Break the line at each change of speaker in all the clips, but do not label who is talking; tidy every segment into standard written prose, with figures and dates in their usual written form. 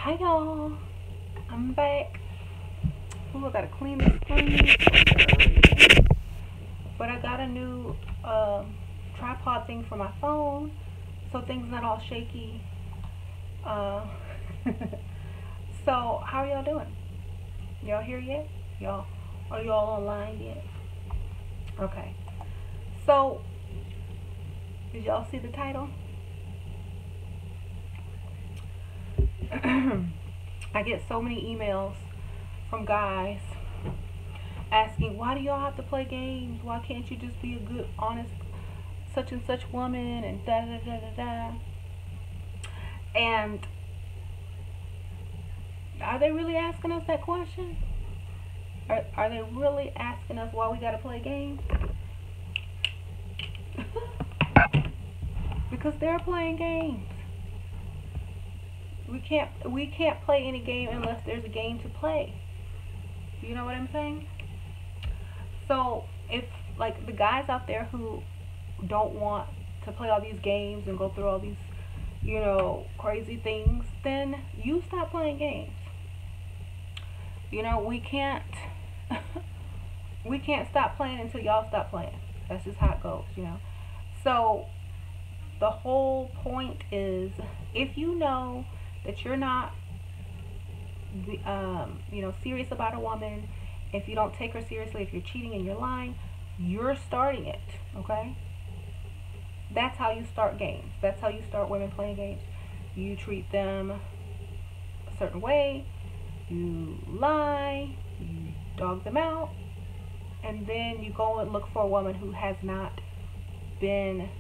Hi y'all, I'm back. Ooh, I gotta clean this screen. So dirty. But I got a new tripod thing for my phone, so things not all shaky. Uh, so how are y'all doing? Y'all here yet? Y'all are y'all online yet? Okay. So did y'all see the title? I get so many emails from guys asking, why do y'all have to play games? Why can't you just be a good, honest, such and such woman and da da da da da? And are they really asking us that question? Are they really asking us why we gotta play games? Because they're playing games. We can't play any game unless there's a game to play. You know what I'm saying? So if like the guys out there who don't want to play all these games and go through all these, crazy things, then you stop playing games. We can't we can't stop playing until y'all stop playing. That's just how it goes. So the whole point is, if you know that you're not serious about a woman, if you don't take her seriously, if you're cheating and you're lying, you're starting it. Okay? That's how you start games. That's how you start women playing games. You treat them a certain way, you lie, you dog them out, and then you go and look for a woman who has not been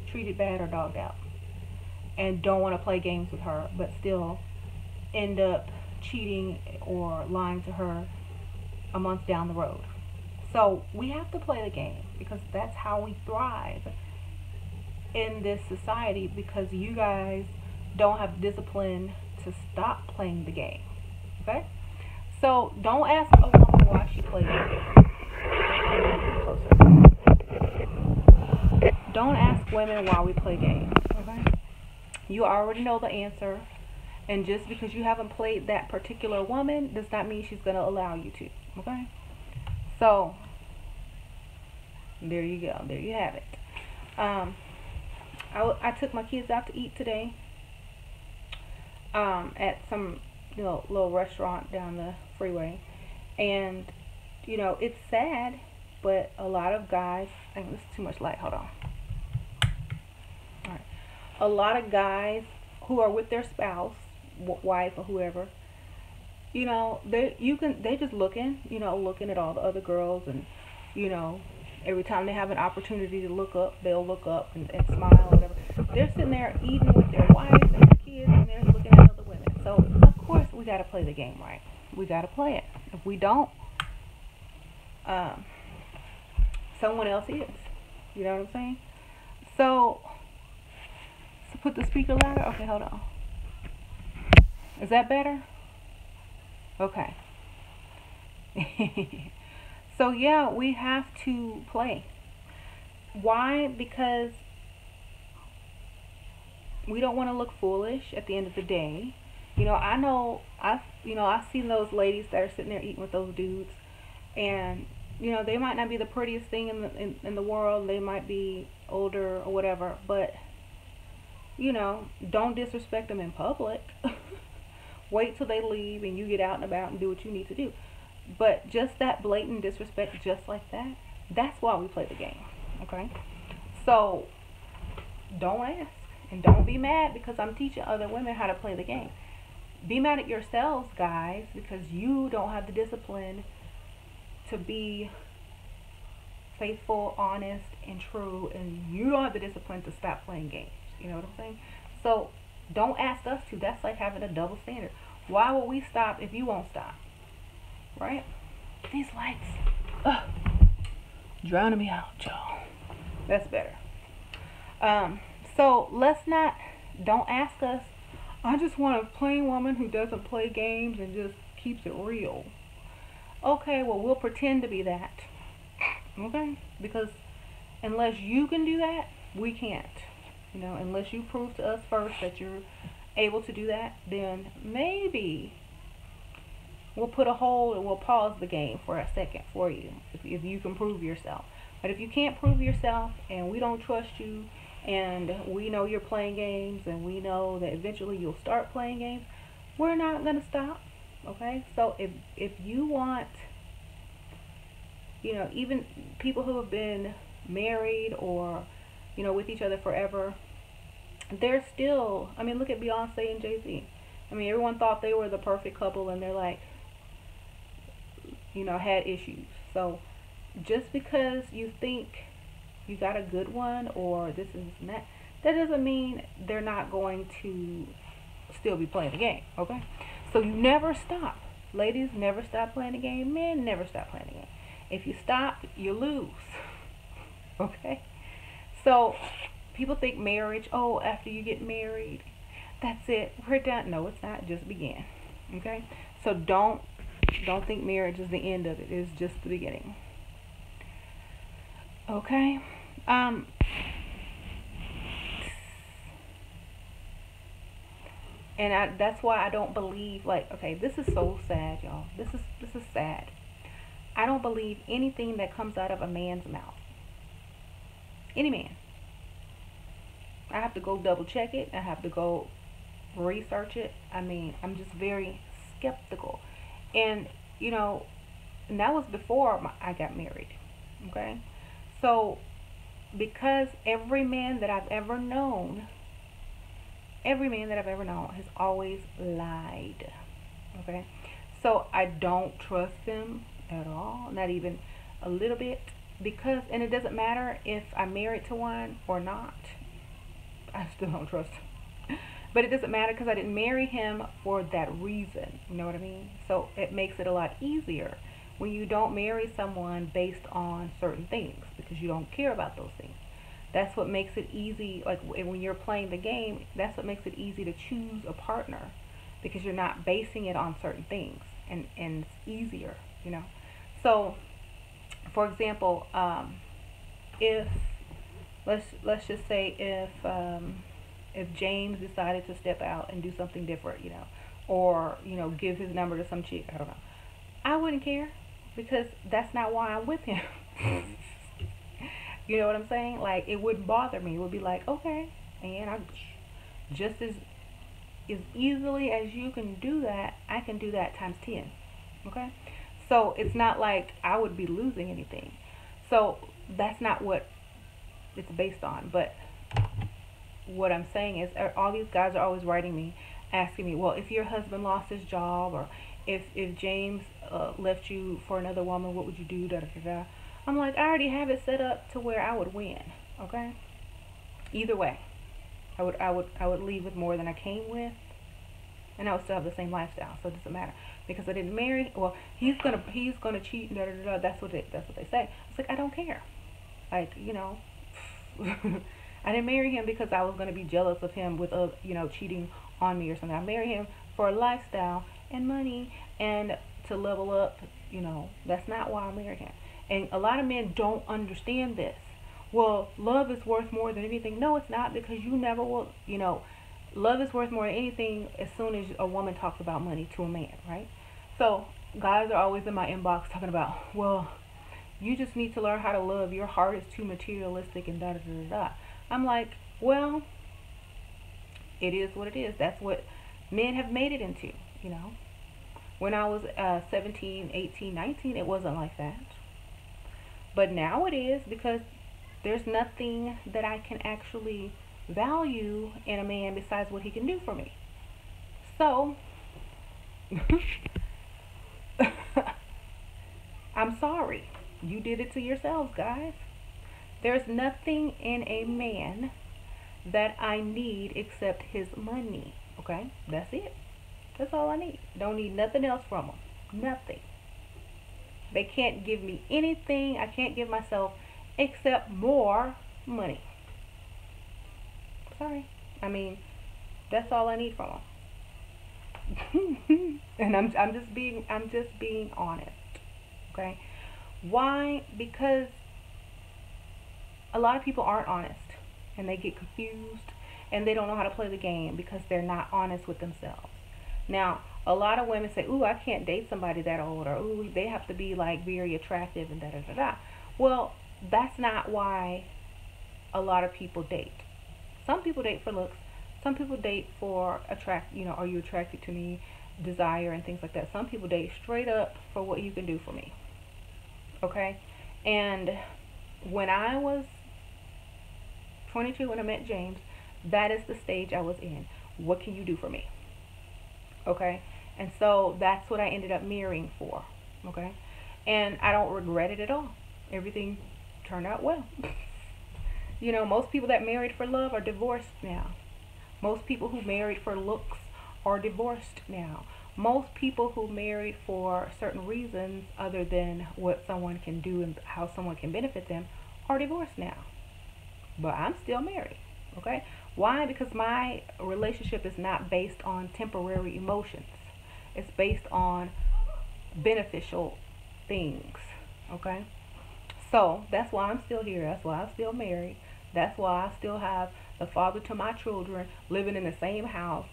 treated bad or dogged out, and don't want to play games with her, but still end up cheating or lying to her a month down the road. So we have to play the game, because that's how we thrive in this society, because you guys don't have discipline to stop playing the game. Okay? So don't ask a woman why she plays the game. Don't ask women why we play games. Okay? You already know the answer, and just because you haven't played that particular woman does not mean she's going to allow you to. Okay? So there you go. There you have it. I took my kids out to eat today at some little restaurant down the freeway, and it's sad, but a lot of guys, I think this is too much light, hold on. All right. A lot of guys who are with their spouse, wife or whoever, they just looking at all the other girls, and every time they have an opportunity to look up, they'll look up and smile or whatever. They're sitting there eating with their wives and their kids, and they're looking at other women. So of course we got to play the game right. We got to play it. If we don't, someone else is. You know what I'm saying? So put the speaker louder. Okay, hold on. Is that better? Okay. So yeah, we have to play. Why? Because we don't want to look foolish at the end of the day. I know I've seen those ladies that are sitting there eating with those dudes, and they might not be the prettiest thing in the world. They might be older or whatever, but don't disrespect them in public. Wait till they leave and you get out and about and do what you need to do. But just that blatant disrespect, just like that, that's why we play the game. Okay? So don't ask, and don't be mad because I'm teaching other women how to play the game. Be mad at yourselves, guys, because you don't have the discipline to be faithful, honest, and true, and you don't have the discipline to stop playing games. You know what I'm saying? So don't ask us to. That's like having a double standard. Why will we stop if you won't stop? Right? These lights, drowning me out, y'all. That's better. So don't ask us. I just want a plain woman who doesn't play games and just keeps it real. Okay, well, we'll pretend to be that. Okay? Because unless you can do that, we can't. Unless you prove to us first that you're able to do that, then maybe we'll put a hold and we'll pause the game for a second for you if you can prove yourself. But if you can't prove yourself and we don't trust you and we know you're playing games and we know that eventually you'll start playing games, we're not going to stop. Okay? So if you want, even people who have been married or, with each other forever, they're still, I mean, look at Beyonce and Jay-Z. I mean, everyone thought they were the perfect couple and they're like, had issues. So just because you think you got a good one or this is that, that doesn't mean they're not going to still be playing the game, okay? So you never stop. Ladies, never stop playing the game. Men, never stop playing the game. If you stop, you lose, okay? So people think marriage, oh, after you get married, that's it, we're done. No, it's not. Just begin, okay? So don't think marriage is the end of it. It's just the beginning. Okay? And that's why I don't believe, like, okay, this is so sad, y'all. This is sad. I don't believe anything that comes out of a man's mouth. Any man. I have to go double check it. I have to go research it. I mean, I'm just very skeptical. And, and that was before I got married. Okay? So, because every man that I've ever known has always lied. Okay? So, I don't trust them at all. Not even a little bit. Because, and it doesn't matter if I'm married to one or not. I still don't trust him. But it doesn't matter because I didn't marry him for that reason. You know what I mean? So it makes it a lot easier when you don't marry someone based on certain things because you don't care about those things. That's what makes it easy. Like when you're playing the game, that's what makes it easy to choose a partner because you're not basing it on certain things, and it's easier. So, for example, if let's just say if James decided to step out and do something different, or give his number to some chick, I don't know, I wouldn't care because that's not why I'm with him. You know what I'm saying? Like, it wouldn't bother me. It would be like, okay, and I'm just as easily as you can do that, I can do that times 10. Okay? So it's not like I would be losing anything. So that's not what it's based on. But what I'm saying is, all these guys are always writing me, asking me, well, if your husband lost his job, or if James left you for another woman, what would you do? Da, da, da, da. I'm like, I already have it set up to where I would win. Okay. Either way, I would leave with more than I came with, and I would still have the same lifestyle. So it doesn't matter because I didn't marry. Well, he's gonna cheat. Da, da, da, da. That's what they say. It's like, I don't care. Like, I didn't marry him because I was going to be jealous of him with cheating on me or something. I married him for a lifestyle and money and to level up. That's not why I married him. And a lot of men don't understand this. Well, love is worth more than anything. No, it's not, because you never will. Love is worth more than anything as soon as a woman talks about money to a man, right? So guys are always in my inbox talking about, well, you just need to learn how to love. Your heart is too materialistic and da da da da. I'm like, well, it is what it is. That's what men have made it into, When I was 17, 18, 19, it wasn't like that. But now it is, because there's nothing that I can actually value in a man besides what he can do for me. So, I'm sorry. You did it to yourselves, guys. There's nothing in a man that I need except his money. Okay? That's it. That's all I need. Don't need nothing else from him. Nothing. They can't give me anything. I can't give myself except more money. Sorry. I mean, that's all I need from him. And I'm just being honest. Okay? Why? Because a lot of people aren't honest, and they get confused, and they don't know how to play the game because they're not honest with themselves. Now, a lot of women say, "Ooh, I can't date somebody that old," or "Ooh, they have to be like very attractive," and da da da da. Well, that's not why a lot of people date. Some people date for looks. Some people date for are you attracted to me, desire, and things like that. Some people date straight up for what you can do for me. Okay? And when I was 22, when I met James, that is the stage I was in. What can you do for me? Okay? And so that's what I ended up marrying for. Okay? And I don't regret it at all. Everything turned out well. Most people that married for love are divorced now. Most people who married for looks are divorced now. Most people who married for certain reasons other than what someone can do and how someone can benefit them are divorced now. But I'm still married. Okay? Why? Because my relationship is not based on temporary emotions. It's based on beneficial things. Okay? So that's why I'm still here. That's why I'm still married. That's why I still have the father to my children living in the same house,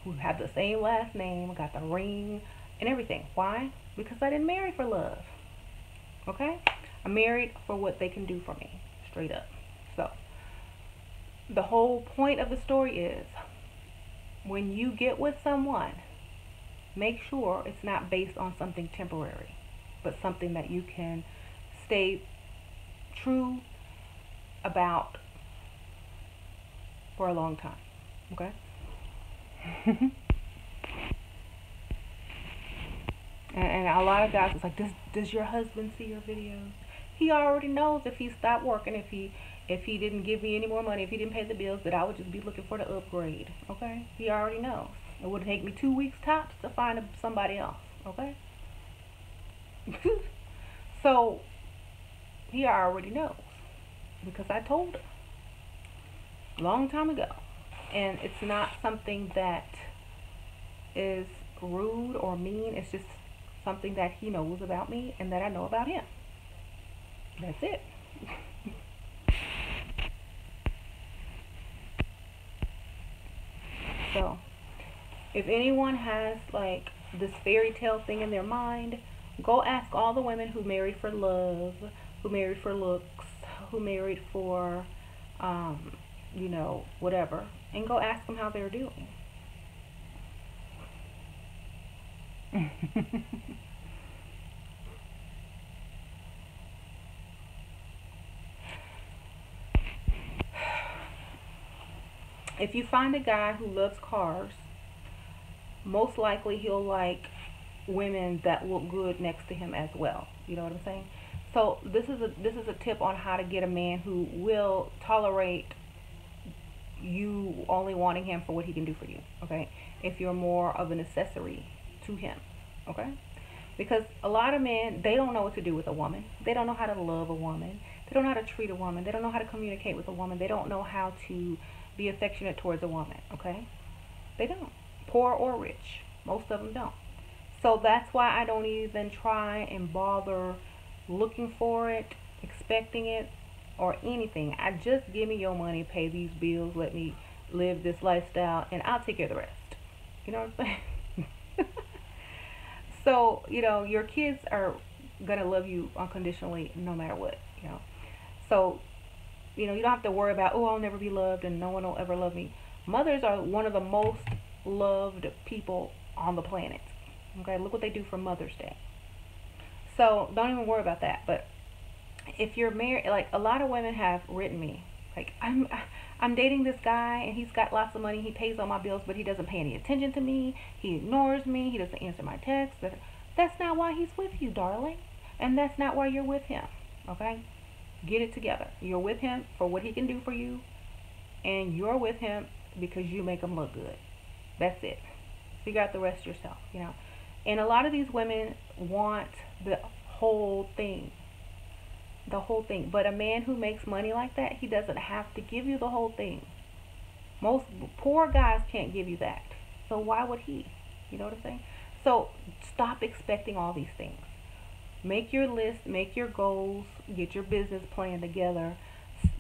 who have the same last name, got the ring and everything. Why? Because I didn't marry for love. Okay? I married for what they can do for me. Straight up. So the whole point of the story is, when you get with someone, make sure it's not based on something temporary, but something that you can stay true about for a long time. Okay? and a lot of guys, it's like, does your husband see your videos? He already knows if he stopped working, if he didn't give me any more money, if he didn't pay the bills, that I would just be looking for the upgrade. Okay? He already knows. It would take me 2 weeks tops to find somebody else. Okay? So he already knows, because I told him a long time ago. And it's not something that is rude or mean. It's just something that he knows about me and that I know about him. That's it. So, if anyone has like this fairy tale thing in their mind, go ask all the women who married for love, who married for looks, who married for, whatever, and go ask them how they're doing. If you find a guy who loves cars, most likely he'll like women that look good next to him as well. You know what I'm saying? So this is a tip on how to get a man who will tolerate you only wanting him for what he can do for you. Okay? If you're more of an accessory to him. Okay? Because a lot of men, they don't know what to do with a woman. They don't know how to love a woman. They don't know how to treat a woman. They don't know how to communicate with a woman. They don't know how to be affectionate towards a woman. Okay? They don't. Poor or rich. Most of them don't. So that's why I don't even try and bother looking for it, expecting it, or anything. I just give me your money, pay these bills, let me live this lifestyle, and I'll take care of the rest. You know what I'm saying? So, your kids are going to love you unconditionally no matter what, So, you don't have to worry about, oh, I'll never be loved and no one will ever love me. Mothers are one of the most loved people on the planet. Okay, look what they do for Mother's Day. So, don't even worry about that. But if you're married, like a lot of women have written me, like, I'm dating this guy and he's got lots of money, he pays all my bills, but he doesn't pay any attention to me, he ignores me, he doesn't answer my texts. That's not why he's with you, darling. And that's not why you're with him. Okay? Get it together. You're with him for what he can do for you, and you're with him because you make him look good. That's it. Figure out the rest yourself, And a lot of these women want the whole thing. The whole thing. But a man who makes money like that, he doesn't have to give you the whole thing. Most poor guys can't give you that. So why would he? You know what I'm saying? So stop expecting all these things. Make your list, make your goals, get your business plan together,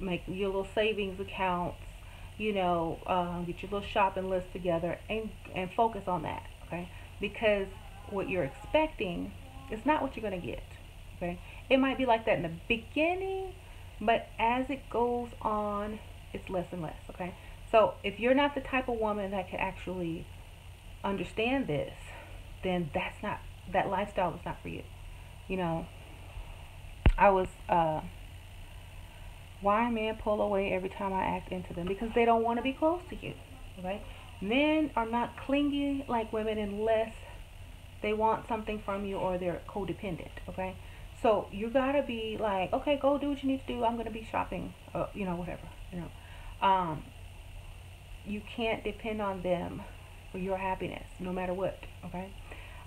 make your little savings accounts, get your little shopping list together and focus on that, okay? Because what you're expecting is not what you're going to get, okay? It might be like that in the beginning, but as it goes on, it's less and less, okay? So if you're not the type of woman that can actually understand this, then that lifestyle is not for you. You know, I was why men pull away every time I act into them? Because they don't want to be close to you, right? Men are not clingy like women unless they want something from you or they're codependent, okay? So you gotta be like, okay, go do what you need to do. I'm gonna be shopping, whatever, you know. You can't depend on them for your happiness, no matter what, okay?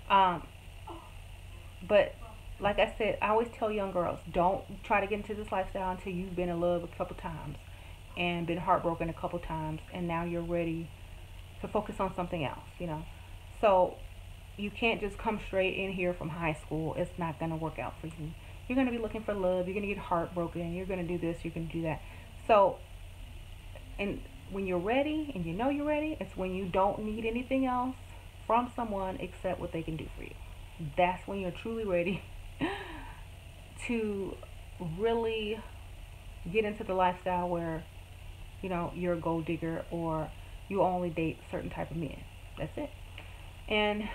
Um, but like I said, I always tell young girls, don't try to get into this lifestyle until you've been in love a couple times and been heartbroken a couple times, and now you're ready to focus on something else, you know. So you can't just come straight in here from high school. It's not going to work out for you. You're going to be looking for love. You're going to get heartbroken. You're going to do this. You're going to do that. So, and when you're ready and you know you're ready, it's when you don't need anything else from someone except what they can do for you. That's when you're truly ready to really get into the lifestyle where, you're a gold digger or you only date certain type of men. That's it. And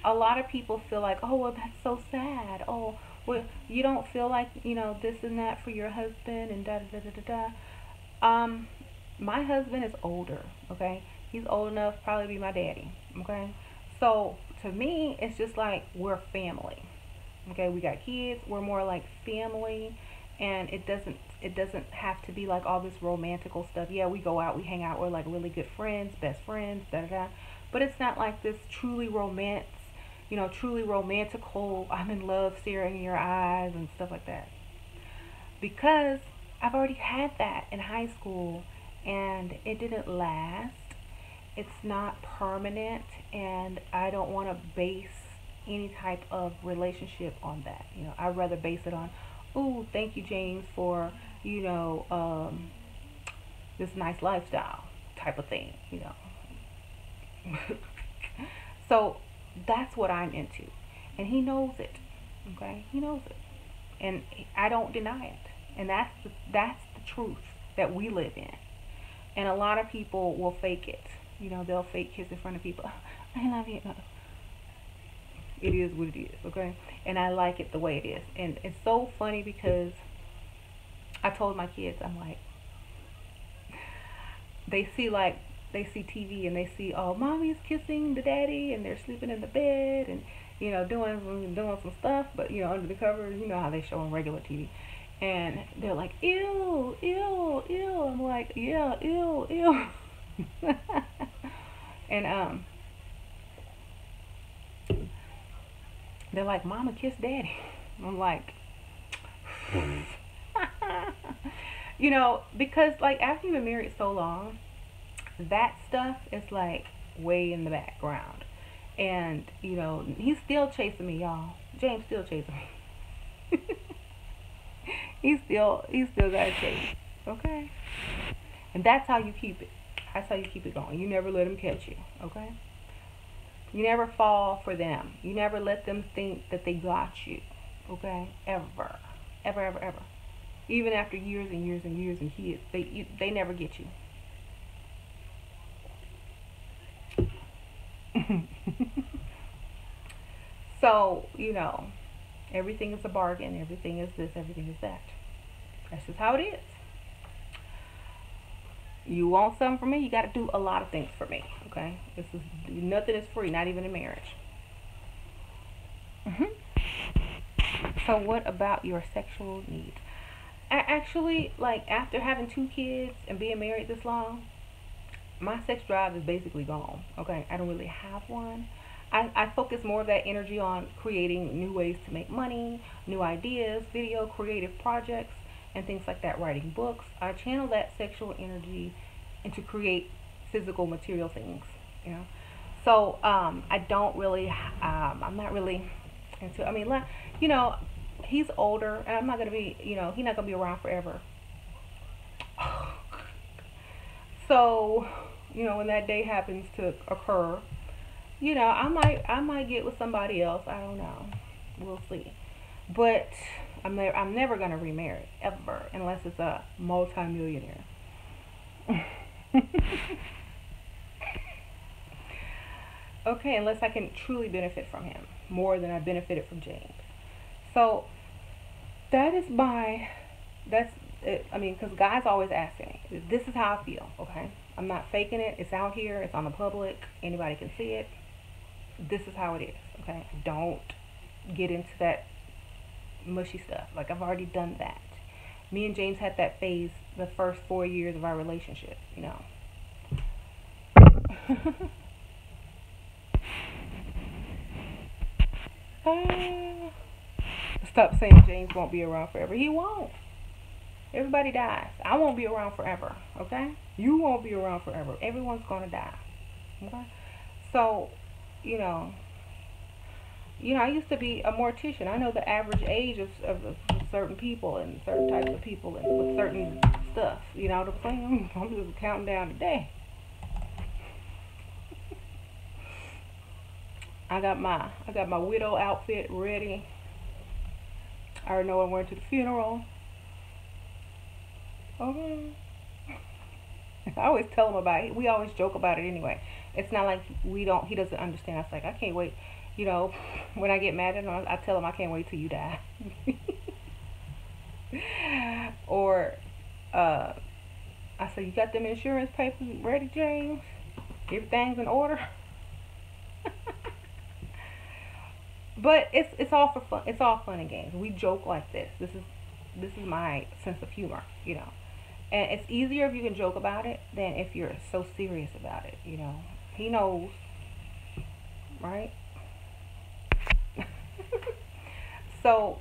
a lot of people feel like, oh, well, that's so sad. Oh, well, you don't feel like, this and that for your husband and da da da da da. My husband is older, okay? He's old enough to probably be my daddy, okay? So to me, it's just like we're family, okay? We got kids. We're more like family, and it doesn't have to be like all this romantical stuff. Yeah, we go out, we hang out, we're like really good friends, best friends, da da da. But it's not like this truly truly romantical, I'm in love, staring in your eyes and stuff like that. Because I've already had that in high school and it didn't last. It's not permanent, and I don't want to base any type of relationship on that. I'd rather base it on, oh, thank you, James, for, this nice lifestyle type of thing. So that's what I'm into, and he knows it. Okay, he knows it, and I don't deny it. And that's the truth that we live in. And a lot of people will fake it. They'll fake kiss in front of people. I love you. It is what it is. Okay, and I like it the way it is. And it's so funny because I told my kids, I'm like, they see TV and they see, oh, mommy's kissing the daddy and they're sleeping in the bed and doing some stuff, but under the covers, how they show on regular TV, and they're like, ew, ew, ew. I'm like, yeah, ew, ew. And they're like, mama kissed daddy. I'm like, because like after you've been married so long, that stuff is like way in the background. And he's still chasing me, y'all. James still chasing me. He still got to chase. Okay? And that's how you keep it. That's how you keep it going. You never let them catch you. Okay? You never fall for them. You never let them think that they got you. Okay? Ever. Ever, ever, ever. Even after years and years and years and kids, they never get you. So, everything is a bargain. Everything is this, everything is that. That's just how it is. You want something from me, you got to do a lot of things for me. Okay? Nothing is free, not even in marriage. hmm So, what about your sexual needs? Actually, like after having 2 kids and being married this long, my sex drive is basically gone. Okay, I don't really have one. I focus more of that energy on creating new ways to make money, new ideas, video, creative projects, and things like that, writing books. I channel that sexual energy into create physical material things, So, I don't really, I'm not really into, he's older, and I'm not going to be, he's not going to be around forever. So, when that day happens to occur, I might get with somebody else. I don't know. We'll see. But I'm never gonna remarry ever, unless it's a multimillionaire. Okay, unless I can truly benefit from him more than I benefited from James. So that is my that's it. I mean, because guys always ask me, this is how I feel. Okay, I'm not faking it. It's out here. It's on the public. Anybody can see it. This is how it is. Okay, don't get into that mushy stuff. Like, I've already done that. Me and James had that phase the first 4 years of our relationship. uh, Stop saying James won't be around forever. He won't. Everybody dies. I won't be around forever. Okay? You won't be around forever. Everyone's gonna die. Okay? So, you know, I used to be a mortician. I know the average age of certain people and certain types of people and with certain stuff. You know what I'm saying? I'm just counting down the day. I got my widow outfit ready. I already know I'm going to the funeral. Okay. I always tell him about it. We always joke about it anyway. It's not like he doesn't understand. I was like, I can't wait. When I get mad at him, I tell him I can't wait till you die. Or, I say, you got them insurance papers ready, James? Everything's in order. But it's all for fun. It's all fun and games. We joke like this. This is my sense of humor. And it's easier if you can joke about it than if you're so serious about it. He knows, right? So,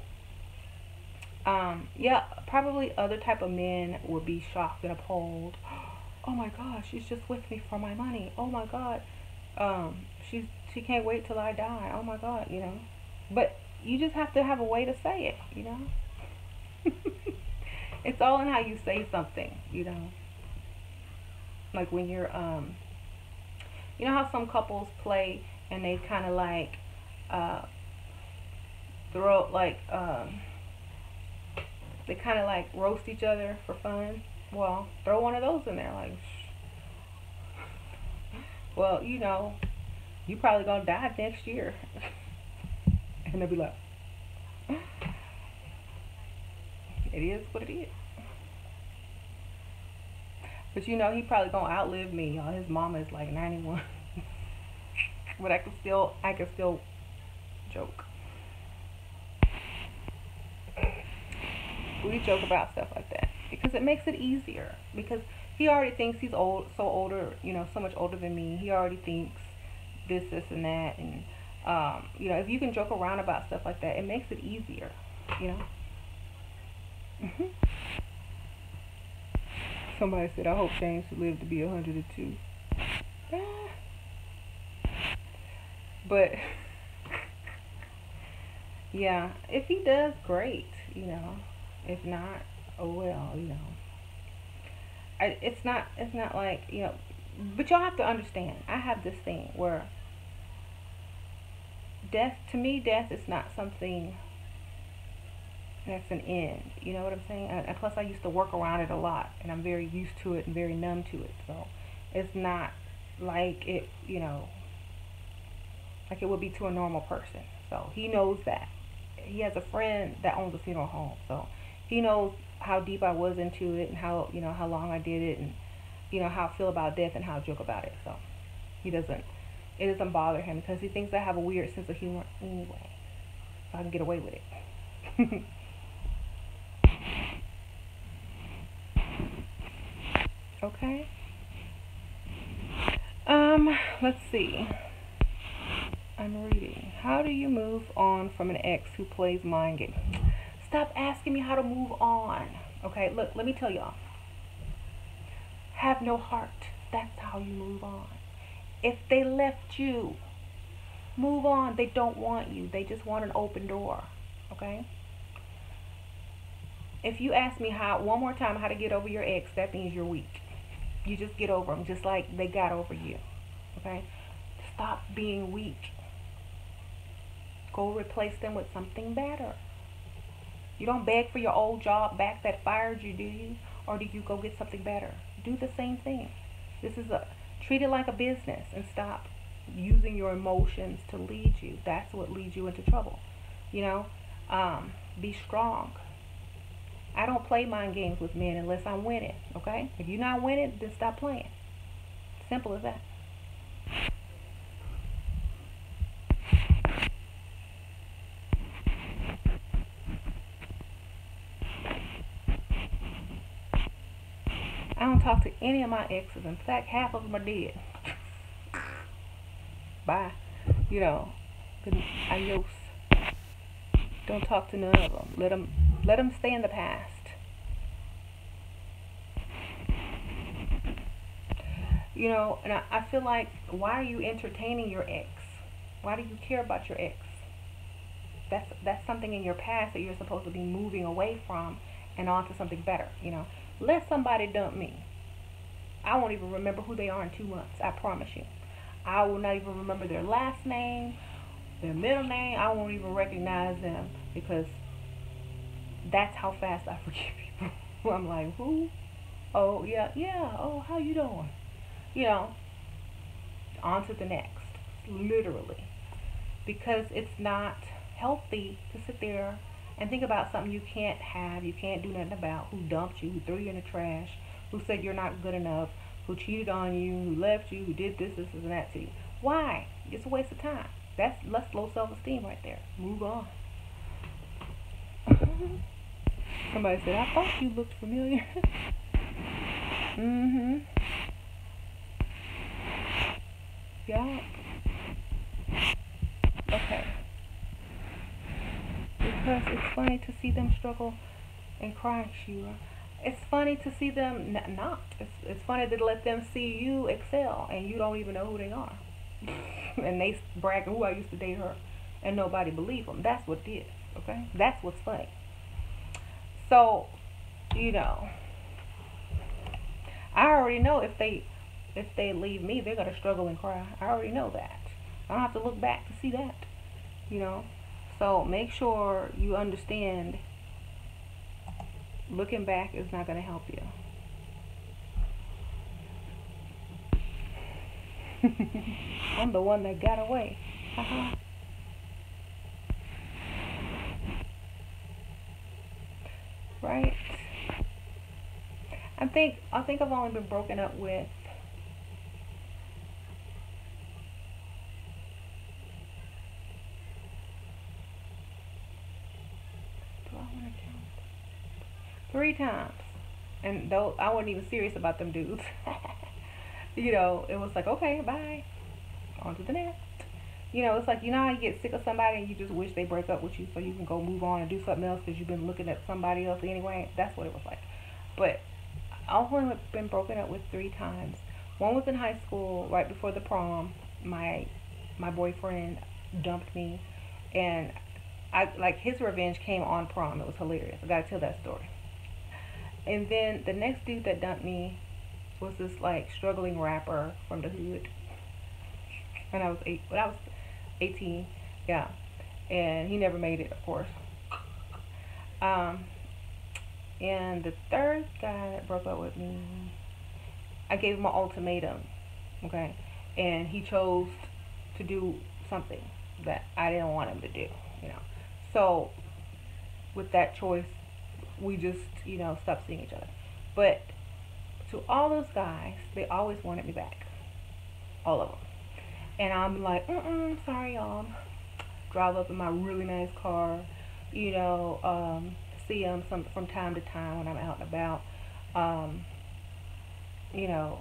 yeah, probably other type of men would be shocked and appalled. Oh my gosh, she's just with me for my money. Oh my God, she can't wait till I die. Oh my God. But you just have to have a way to say it. It's all in how you say something. Like when you're how some couples play and they kind of like throw like they kind of like roast each other for fun. Well, throw one of those in there, like, well, you probably gonna die next year. And they'll be like, it is what it is. But he probably gonna outlive me, y'all. His mama is like 91. But I can still joke. We joke about stuff like that because it makes it easier. Because he already thinks he's so much older than me. He already thinks this, and that, and if you can joke around about stuff like that, it makes it easier. Hmm. Somebody said, I hope James live to be 102. But yeah, if he does, great. If not, oh well. It's not like But y'all have to understand. I have this thing where death is not something that's an end. You know what I'm saying? And plus, I used to work around it a lot, and I'm very used to it and very numb to it. So it's not like like it would be to a normal person. So he knows that. He has a friend that owns a funeral home, so he knows how deep I was into it and how long I did it, and how I feel about death and how I joke about it. So it doesn't bother him because he thinks I have a weird sense of humor anyway, so I can get away with it. Okay. Let's see. I'm reading. How do you move on from an ex who plays mind games? Stop asking me how to move on. Okay, look, let me tell y'all. Have no heart. That's how you move on. If they left you, move on. They don't want you. They just want an open door. Okay? If you ask me one more time how to get over your ex, that means you're weak. You just get over them just like they got over you. Okay? Stop being weak. Go replace them with something better. You don't beg for your old job back that fired you, do you? Or do you go get something better? Do the same thing. Treat it like a business and stop using your emotions to lead you. That's what leads you into trouble. You know, be strong. I don't play mind games with men unless I'm winning. Okay? If you're not winning, then stop playing. Simple as that. I don't talk to any of my exes. In fact, half of them are dead. Bye. You know, adios. Don't talk to none of them. Let them stay in the past. You know, and I feel like, why are you entertaining your ex? Why do you care about your ex? That's something in your past that you're supposed to be moving away from and on to something better. You know, let somebody dump me. I won't even remember who they are in 2 months. I promise you. I will not even remember their last name, their middle name. I won't even recognize them because that's how fast I forget people. I'm like, who? Oh yeah, yeah. Oh, how you doing? You know, on to the next. Literally, because it's not healthy to sit there and think about something you can't have, you can't do nothing about, who dumped you, who threw you in the trash, who said you're not good enough, who cheated on you, who left you, who did this, and that to you. Why? It's a waste of time. That's low self-esteem right there. Move on. Somebody said, I thought you looked familiar. Mm-hmm. Yeah. Okay. Because it's funny to see them struggle and cry, Sheila. It's funny to see them not. It's funny to let them see you excel and you don't even know who they are. And they bragging, "Who I used to date her," and nobody believe them. That's what it is. Okay, that's what's funny. So, you know, I already know if they leave me, they're gonna struggle and cry. I already know that. I don't have to look back to see that. You know, so make sure you understand. Looking back is not gonna help you. I'm the one that got away. Uh-huh. Right? I think I've only been broken up with. Do I want to count? 3 times, and though I wasn't even serious about them dudes. You know, it was like, okay, bye, on to the next. You know, it's like, you know how you get sick of somebody and you just wish they break up with you so you can go move on and do something else because you've been looking at somebody else anyway. That's what it was like. But I've only been broken up with 3 times. One was in high school, right before the prom. My boyfriend dumped me, and I like his revenge came on prom. It was hilarious. I gotta tell that story. And then the next dude that dumped me was this like struggling rapper from the hood. And I was 18, yeah, and he never made it, of course. Um, and the third guy that broke up with me, I gave him an ultimatum, okay, and he chose to do something that I didn't want him to do, you know. So with that choice, we just, stopped seeing each other. But to all those guys, they always wanted me back, all of them. And I'm like, sorry, y'all. Drive up in my really nice car, see them from time to time when I'm out and about. Um, you know,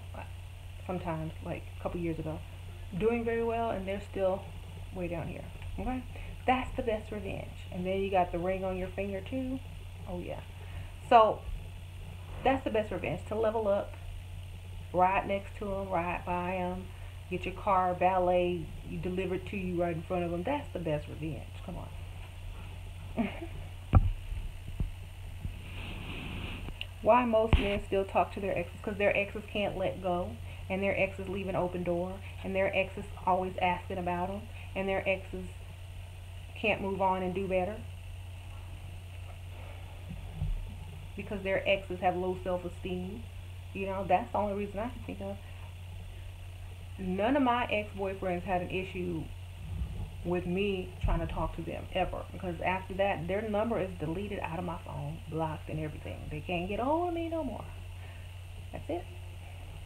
sometimes, like a couple years ago, doing very well, and they're still way down here. Okay? That's the best revenge. And then you got the ring on your finger, too. Oh, yeah. So, that's the best revenge. To level up, ride next to them, ride by them, get your car valet delivered to you right in front of them. That's the best revenge. Come on. Why most men still talk to their exes? Because their exes can't let go, and their exes leave an open door, and their exes always asking about them, and their exes can't move on and do better because their exes have low self-esteem. That's the only reason I can think of. None of my ex-boyfriends had an issue with me trying to talk to them ever, because after that their number is deleted out of my phone, blocked and everything. They can't get hold of me no more. That's it.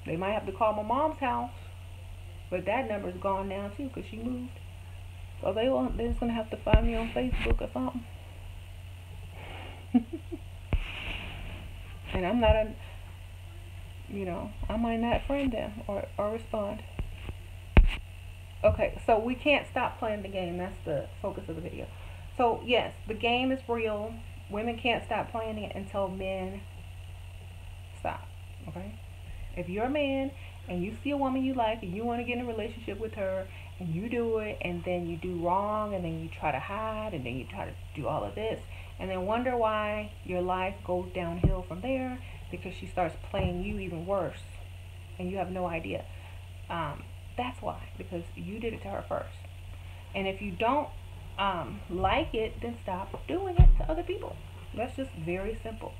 They might have to call my mom's house, but that number's gone now too because she moved. So they're just gonna have to find me on Facebook or something. And I'm not I might not friend them or respond. Okay, so we can't stop playing the game. That's the focus of the video. So yes, the game is real. Women can't stop playing it until men stop. Okay? If you're a man and you see a woman you like and you want to get in a relationship with her and you do it and then you do wrong and then you try to hide and then you try to do all of this and then wonder why your life goes downhill from there because she starts playing you even worse and you have no idea. That's why, because you did it to her first. And if you don't like it, then stop doing it to other people. That's just very simple.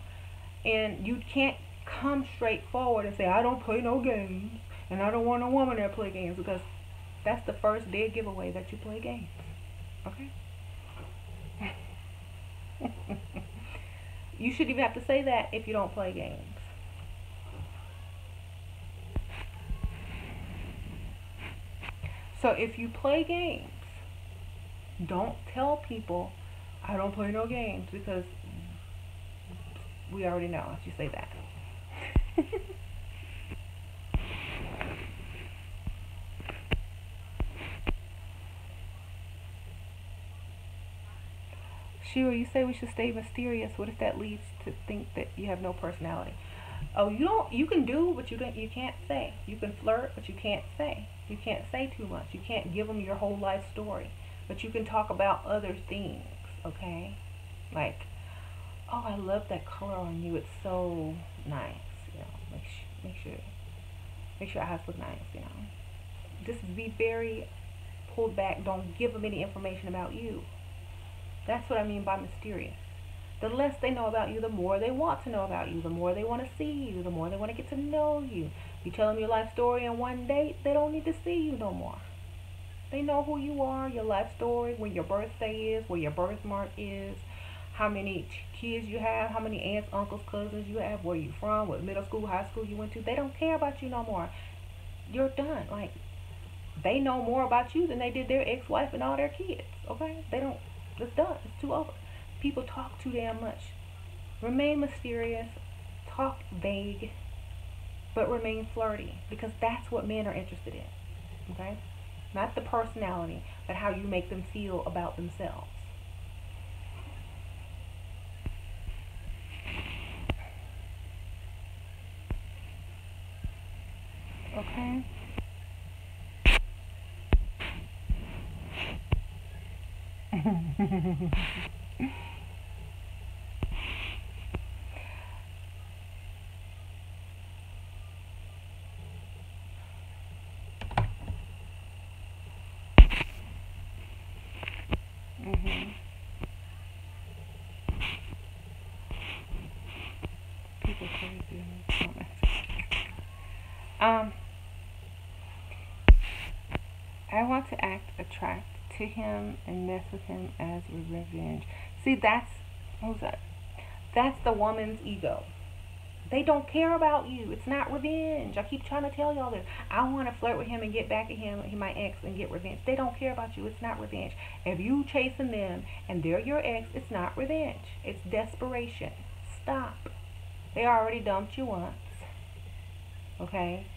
And you can't come straight forward and say, I don't play no games and I don't want a woman that play games, because that's the first dead giveaway that you play games. Okay? You shouldn't even have to say that if you don't play games. So if you play games, don't tell people I don't play no games, because we already know if you say that. Shira, you say we should stay mysterious. What if that leads to think that you have no personality? Oh, you can do, but you can't say. You can flirt, but you can't say. You can't say too much. You can't give them your whole life story. But you can talk about other things, okay? Like, oh, I love that color on you. It's so nice. Make sure your eyes look nice. Just be very pulled back. Don't give them any information about you. That's what I mean by mysterious. The less they know about you, the more they want to know about you, the more they want to see you, the more they want to get to know you. You tell them your life story in one date, they don't need to see you no more. They know who you are, your life story, when your birthday is, where your birthmark is, how many kids you have, how many aunts, uncles, cousins you have, where you from, what middle school, high school you went to. They don't care about you no more. You're done. Like, they know more about you than they did their ex-wife and all their kids. Okay? It's done. It's too over. People talk too damn much. Remain mysterious, talk vague, but remain flirty, because that's what men are interested in. Okay? Not the personality, but how you make them feel about themselves. Okay? People crazy in these comments. I want to act attract to him and mess with him as revenge. See, who's that? That's the woman's ego. They don't care about you. It's not revenge. I keep trying to tell y'all this. I want to flirt with him and get back at him, my ex, and get revenge. They don't care about you. It's not revenge. If you chasing them and they're your ex, it's not revenge. It's desperation. Stop. They already dumped you once. Okay?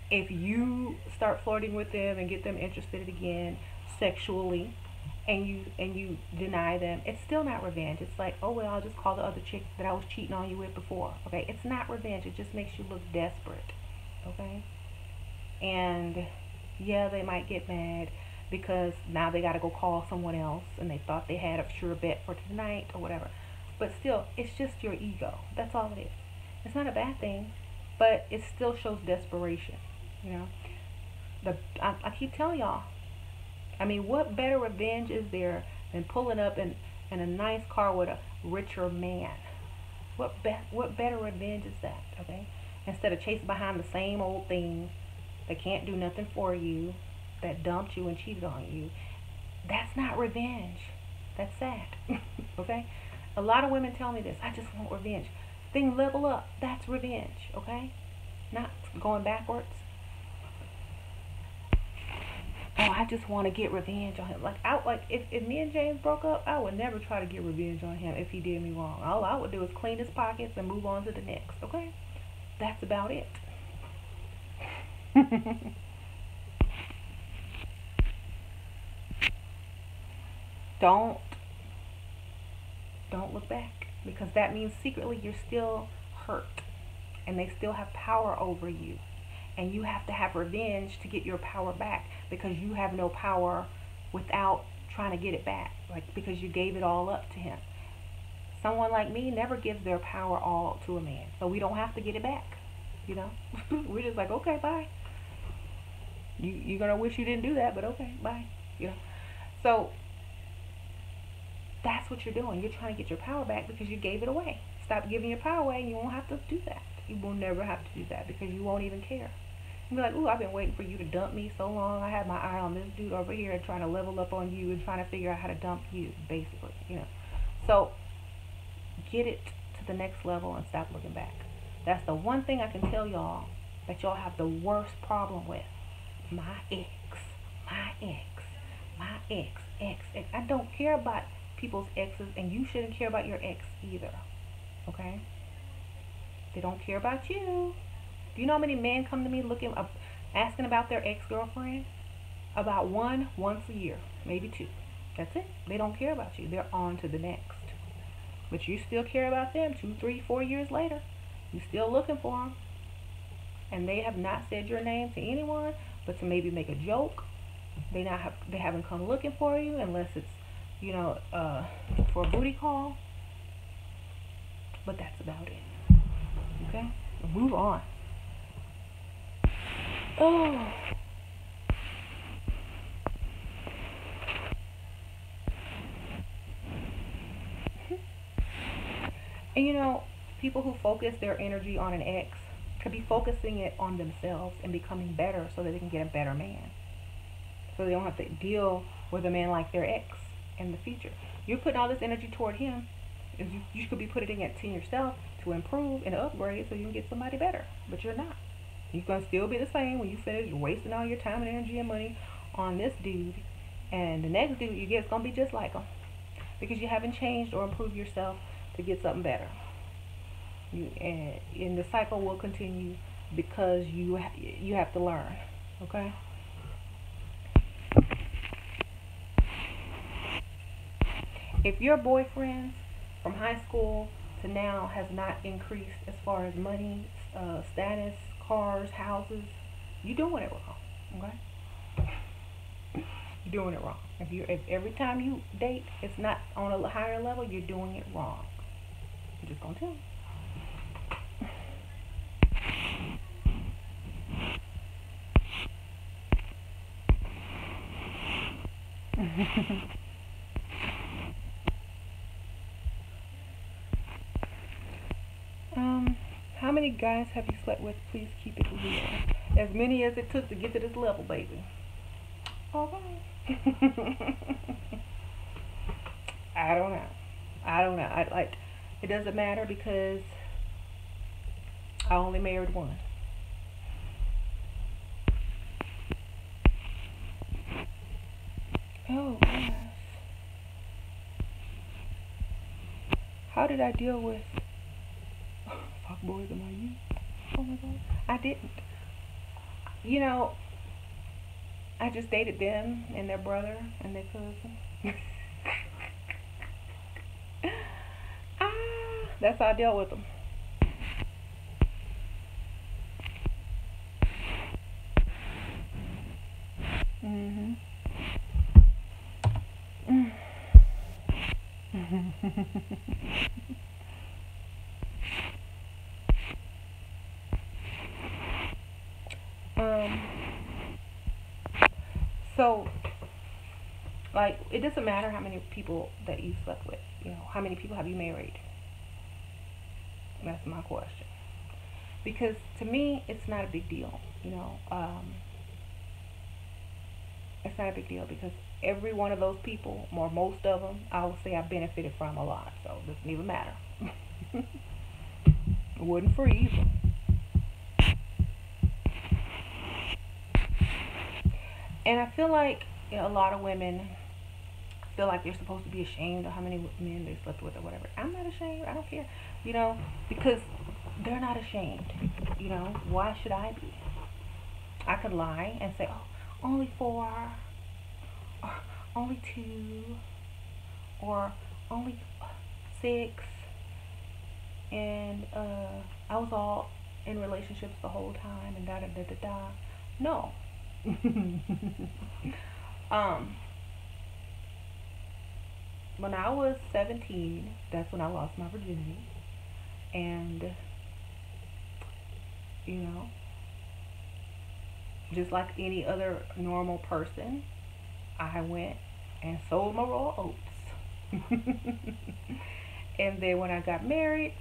If you start flirting with them and get them interested again sexually, and you deny them, it's still not revenge. It's like, oh well, I'll just call the other chick that I was cheating on you with before. Okay? It's not revenge. It just makes you look desperate. Okay? And yeah, they might get mad because now they got to go call someone else and they thought they had a sure bet for tonight or whatever. But still, it's just your ego. That's all it is. It's not a bad thing, but it still shows desperation. You know, I keep telling y'all. I mean, what better revenge is there than pulling up in a nice car with a richer man? What better revenge is that? Okay, instead of chasing behind the same old thing that can't do nothing for you, that dumped you and cheated on you. That's not revenge. That's sad. Okay? A lot of women tell me this. I just want revenge. Then level up. That's revenge. Okay? Not going backwards. Oh, I just want to get revenge on him. Like if me and James broke up, I would never try to get revenge on him if he did me wrong. All I would do is clean his pockets and move on to the next. Okay? That's about it. don't don't look back, because that means secretly you're still hurt and they still have power over you, and you have to have revenge to get your power back, because you have no power without trying to get it back, like because you gave it all up to him. Someone like me never gives their power all to a man, so we don't have to get it back, you know. We're just like, okay, bye. You're gonna wish you didn't do that, but okay, bye, you know. So that's what you're doing. You're trying to get your power back because you gave it away. Stop giving your power away and you won't have to do that. You will never have to do that because you won't even care. You'll be like, ooh, I've been waiting for you to dump me so long. I had my eye on this dude over here and trying to level up on you and trying to figure out how to dump you, basically, you know. So get it to the next level and stop looking back. That's the one thing I can tell y'all that y'all have the worst problem with. My ex, my ex, my ex. I don't care about people's exes, and you shouldn't care about your ex either. Okay? They don't care about you. Do you know how many men come to me asking about their ex-girlfriend? About once a year, maybe two. That's it. They don't care about you. They're on to the next. But you still care about them 2, 3, 4 years later. You're still looking for them. And they have not said your name to anyone, but to maybe make a joke. They haven't come looking for you unless it's, you know, for a booty call. But that's about it. Okay? Move on. Oh. And you know, people who focus their energy on an ex could be focusing it on themselves and becoming better so that they can get a better man. So they don't have to deal with a man like their ex in the future. You're putting all this energy toward him, and you could be putting it to yourself to improve and upgrade so you can get somebody better. But you're not. You're going to still be the same when you finish. You're wasting all your time and energy and money on this dude. And the next dude you get is going to be just like him. Because you haven't changed or improved yourself to get something better. And the cycle will continue because you have to learn. Okay? If your boyfriend from high school to now has not increased as far as money, status, cars, houses, you're doing it wrong. Okay? You're doing it wrong. If every time you date it's not on a higher level, you're doing it wrong. I'm just gonna tell you. How many guys have you slept with? Please keep it real. As many as it took to get to this level, baby. Alright. I don't know. It doesn't matter because I only married one. Oh, yes. How did I deal with fuck boys in my youth? Oh my god. I didn't. You know, I just dated them and their brother and their cousin. That's how I dealt with them. Mhm. So, like, it doesn't matter how many people that you slept with. You know, how many people have you married? That's my question. Because to me, it's not a big deal. You know, it's not a big deal because every one of those people, or most of them, I would say I benefited from a lot. So it doesn't even matter. It wasn't free either. And I feel like, you know, a lot of women feel like they're supposed to be ashamed of how many men they slept with or whatever. I'm not ashamed. I don't care. You know, because they're not ashamed. You know, why should I be? I could lie and say, oh, only 4, or only 2, or only 6, and I was all in relationships the whole time, and da da da da da. No. um, when I was 17, that's when I lost my virginity, and you know, just like any other normal person, I went and sold my raw oats. And then when I got married,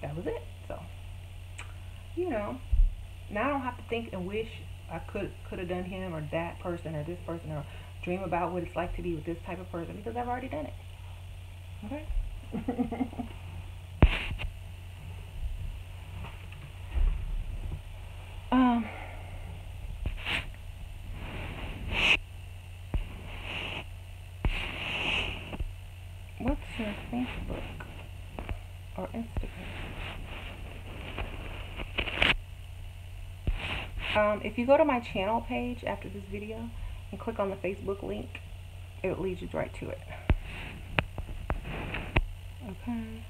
that was it. So, you know, now I don't have to think and wish I could have done him or that person or this person or dream about what it's like to be with this type of person because I've already done it. Okay? um what's your Facebook or Instagram? If you go to my channel page after this video and click on the Facebook link, it will lead you right to it. Okay.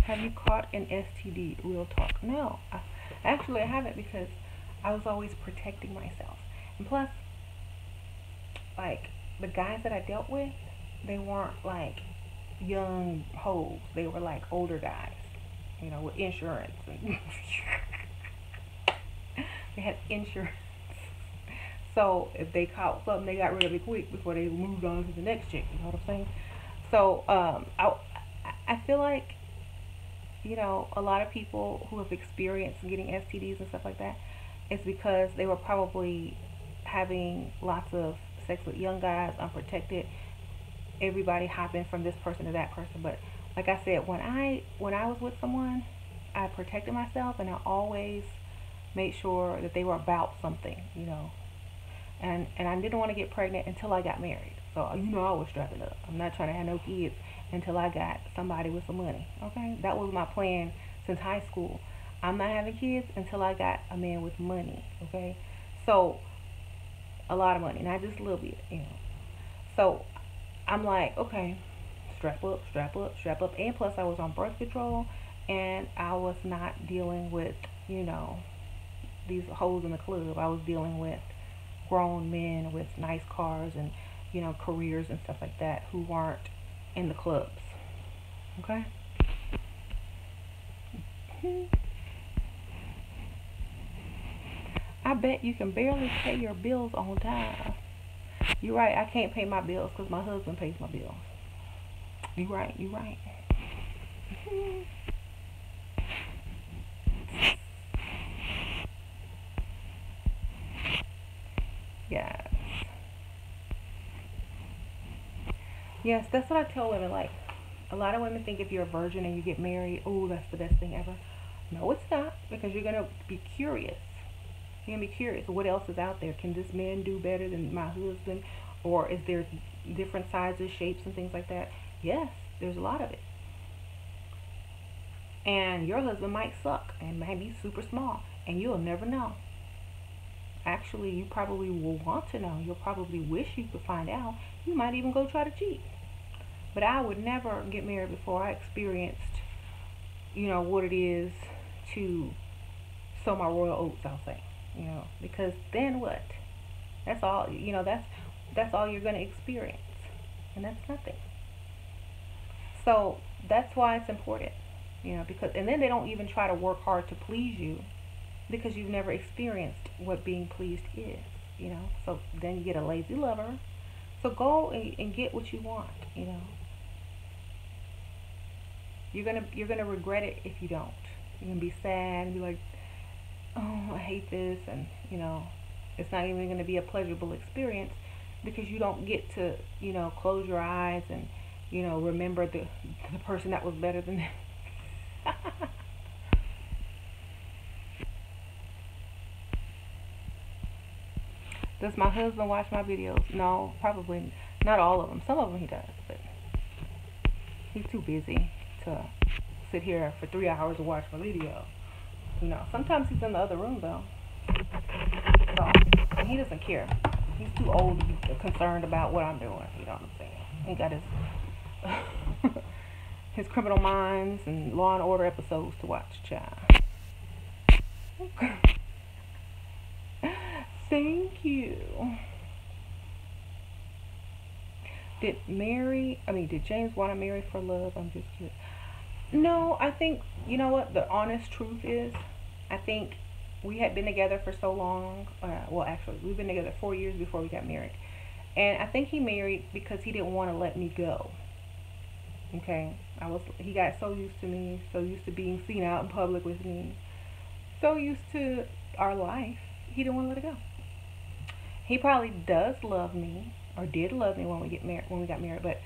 Have you caught an STD? Real talk. No. Actually, I haven't because I was always protecting myself. And plus, like, the guys that I dealt with, they weren't like young hoes. They were like older guys, you know, with insurance. And they had insurance. So if they caught something, they got rid of it quick before they moved on to the next chick. You know what I'm saying? So I feel like, you know, a lot of people who have experienced getting STDs and stuff like that, it's because they were probably having lots of sex with young guys, unprotected. Everybody hopping from this person to that person. But like I said, when I was with someone, I protected myself and I always made sure that they were about something, you know. And I didn't want to get pregnant until I got married. So, you know, I was strapping up. I'm not trying to have no kids until I got somebody with some money. Okay? That was my plan since high school. I'm not having kids until I got a man with money. Okay? So, a lot of money, not just a little bit, you know. So, I'm like, okay, strap up, strap up, strap up. And plus, I was on birth control, and I was not dealing with, you know, these hoes in the club. I was dealing with grown men with nice cars and, you know, careers and stuff like that who weren't in the clubs. Okay? I bet you can barely pay your bills on time. You're right, I can't pay my bills because my husband pays my bills. You're right, you're right. Yes. Yes, that's what I tell women. Like, a lot of women think if you're a virgin and you get married, oh, that's the best thing ever. No, it's not, because you're going to be curious. You're going to be curious. What else is out there? Can this man do better than my husband? Or is there different sizes, shapes, and things like that? Yes, there's a lot of it. And your husband might suck and might be super small, and you'll never know. Actually, you probably will want to know. You'll probably wish you could find out. You might even go try to cheat. But I would never get married before I experienced, you know, what it is to sow my royal oats, I'll say. You know, because then what? That's all, you know, that's all you're going to experience. And that's nothing. So that's why it's important. You know, because, and then they don't even try to work hard to please you because you've never experienced what being pleased is, you know. So then you get a lazy lover. So go and get what you want, you know. You're gonna regret it if you don't. You're gonna be sad and be like, oh, I hate this, and you know, it's not even gonna be a pleasurable experience because you don't get to, you know, close your eyes and, you know, remember the person that was better than them. Does my husband watch my videos? No, probably not all of them. Some of them he does, but he's too busy to sit here for 3 hours to watch my video. You know, sometimes he's in the other room though, so and he doesn't care. He's too old to be concerned about what I'm doing. You know what I'm saying? He got his his Criminal Minds and Law and Order episodes to watch, child. Thank you. Did James want to marry for love? I'm just kidding. No, I think, you know what, the honest truth is, I think we had been together for so long. Well, actually, we've been together 4 years before we got married. And I think he married because he didn't want to let me go. Okay? He got so used to me, so used to being seen out in public with me, so used to our life, he didn't want to let it go. He probably does love me, or did love me when we got married, but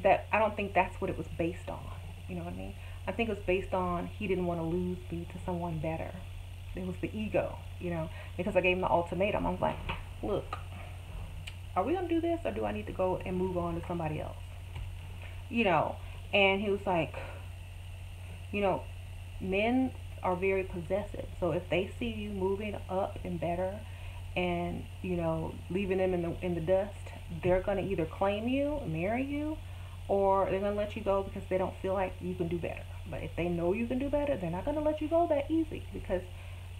that, I don't think that's what it was based on. You know what I mean? I think it was based on he didn't want to lose me to someone better. It was the ego, you know, because I gave him the ultimatum. I was like, look, are we going to do this, or do I need to go and move on to somebody else? You know, and he was like, you know, men are very possessive. So if they see you moving up and better and, you know, leaving them in the dust, they're going to either claim you, marry you, or they're going to let you go because they don't feel like you can do better. But if they know you can do better, they're not going to let you go that easy. Because,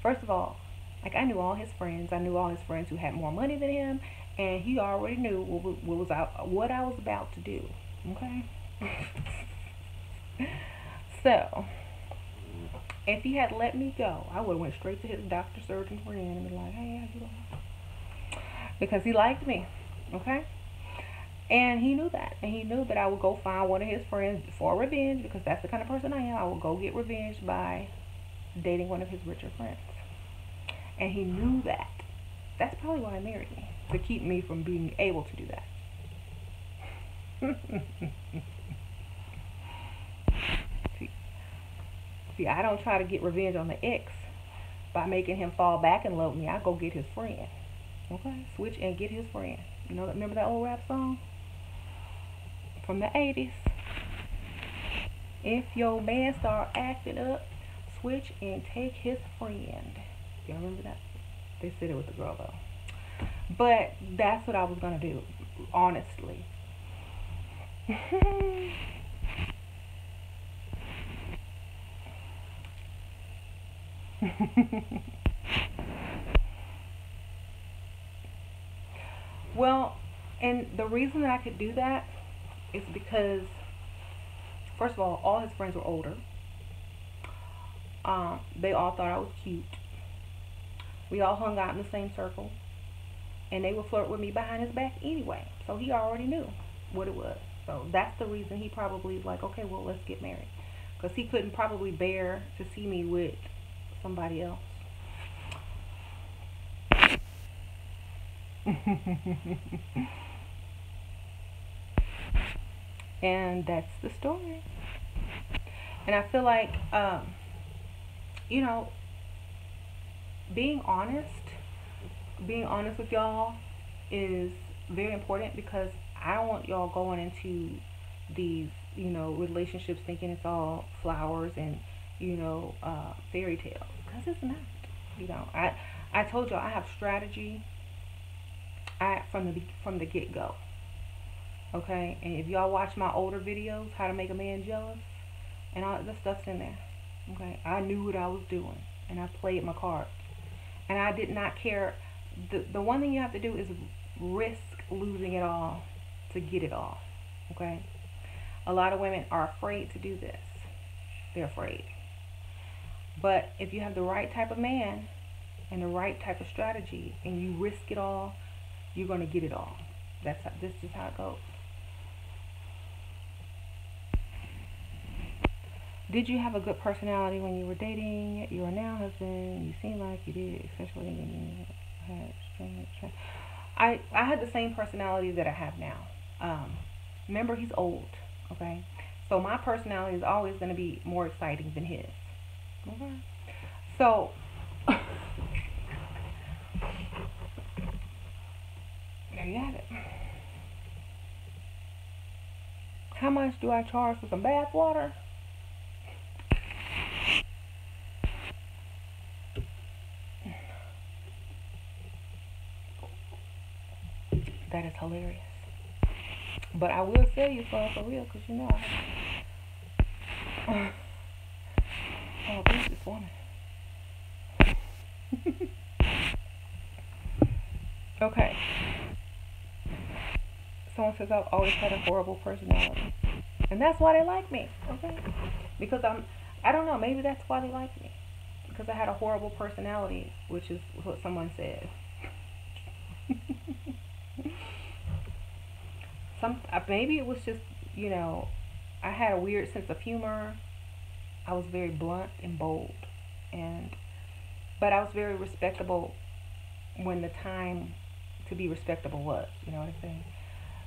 first of all, like, I knew all his friends. I knew all his friends who had more money than him. And he already knew what I was about to do. Okay? So, if he had let me go, I would have went straight to his doctor, surgeon friend and been like, hey, how you doing? Because he liked me. Okay? And he knew that. And he knew that I would go find one of his friends for revenge, because that's the kind of person I am. I would go get revenge by dating one of his richer friends. And he knew that. That's probably why he married me, to keep me from being able to do that. See, I don't try to get revenge on the ex by making him fall back in love with me. I go get his friend. Okay? Switch and get his friend. You know, remember that old rap song from the 80s? If your man start acting up, switch and take his friend. Y'all remember that? They said it was the girl though. But that's what I was gonna do, honestly. Well, and the reason that I could do that is because, first of all his friends were older. They all thought I was cute. We all hung out in the same circle, and they would flirt with me behind his back anyway. So he already knew what it was. So that's the reason he probably was like, okay, well, let's get married, because he couldn't probably bear to see me with somebody else. And that's the story. And I feel like, you know, being honest with y'all is very important, because I don't want y'all going into these, you know, relationships thinking it's all flowers and, you know, fairy tales, because it's not. You know, I told y'all I have strategy from the get-go. Okay? And if y'all watch my older videos, how to make a man jealous, and all that stuff's in there. Okay? I knew what I was doing, and I played my cards. And I did not care. The one thing you have to do is risk losing it all to get it all. Okay? A lot of women are afraid to do this. they're afraid. But if you have the right type of man and the right type of strategy and you risk it all, you're going to get it all. This is how it goes. Did you have a good personality when you were dating your now husband? You seem like you did, especially when you had strange. I had the same personality that I have now. Remember, he's old, okay? So my personality is always going to be more exciting than his. Okay? So, there you have it. How much do I charge for some bath water? That is hilarious. But I will sell you some for real, because you know oh, who's this woman? Okay. Someone says I've always had a horrible personality. And that's why they like me, okay? Because I don't know, maybe that's why they like me. Because I had a horrible personality, which is what someone said. Maybe it was just, you know, I had a weird sense of humor. I was very blunt and bold, but I was very respectable when the time to be respectable was. You know what I'm saying?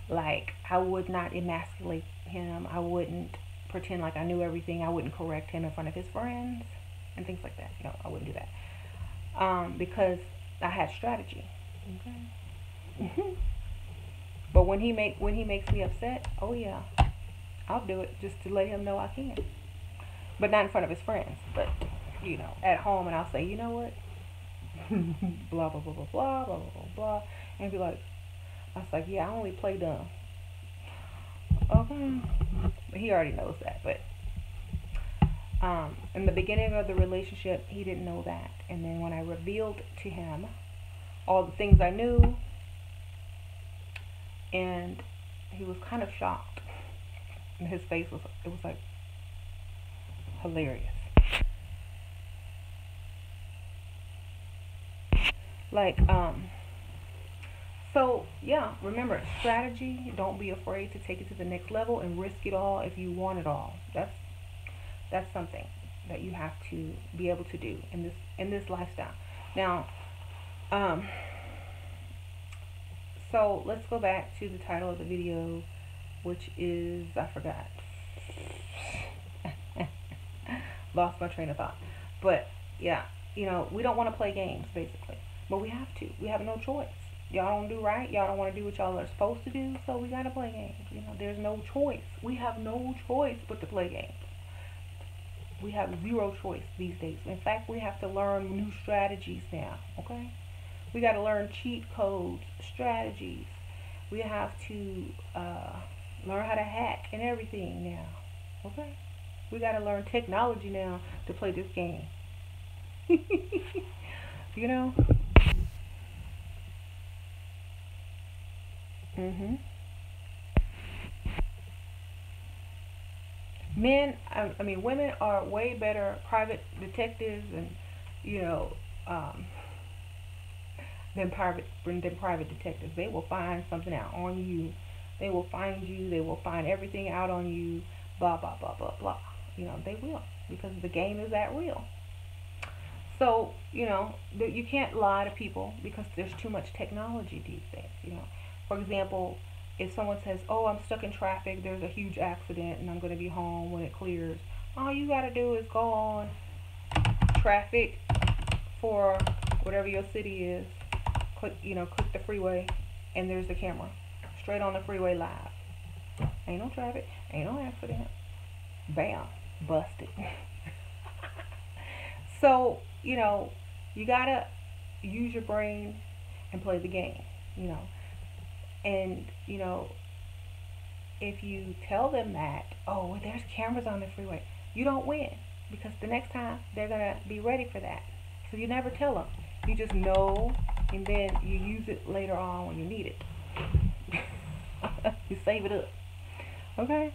Like, I would not emasculate him. I wouldn't pretend like I knew everything. I wouldn't correct him in front of his friends and things like that. You know, I wouldn't do that because I had strategy. Okay. But when he makes me upset, oh yeah, I'll do it just to let him know I can. But not in front of his friends, but, you know, at home, and I'll say, you know what? Blah, blah, blah, blah, blah, blah, blah, blah, and be like, I was like, yeah, I only play dumb. Okay. But he already knows that, but in the beginning of the relationship, he didn't know that. And then when I revealed to him all the things I knew, and he was kind of shocked, and his face was like hilarious. Like, so yeah, remember, strategy. Don't be afraid to take it to the next level and risk it all if you want it all. That's something that you have to be able to do in this lifestyle. Now, so let's go back to the title of the video, which is, I forgot. Lost my train of thought. But yeah, you know, we don't want to play games, basically, but we have to. We have no choice. Y'all don't do right. Y'all don't want to do what y'all are supposed to do, so we gotta play games. You know, there's no choice. We have no choice but to play games. We have zero choice these days. In fact, we have to learn new strategies now. Okay, we got to learn cheat codes, strategies. We have to learn how to hack and everything now. Okay, we got to learn technology now to play this game. You know. Men, I mean, women are way better private detectives, and you know, than private detectives. They will find something out on you. They will find you. They will find everything out on you. Blah blah blah blah blah. You know, they will, because the game is that real. So, you know, you can't lie to people because there's too much technology these days. You know, for example, if someone says, oh, I'm stuck in traffic, there's a huge accident, and I'm going to be home when it clears, all you got to do is go on traffic for whatever your city is, click the freeway, and there's the camera, straight on the freeway live. Ain't no traffic, ain't no accident. Bam, busted. So, you know, you got to use your brain and play the game, you know. And, you know, if you tell them that, oh, well, there's cameras on the freeway, you don't win, because the next time they're going to be ready for that. So you never tell them. You just know, and then you use it later on when you need it. You save it up. Okay?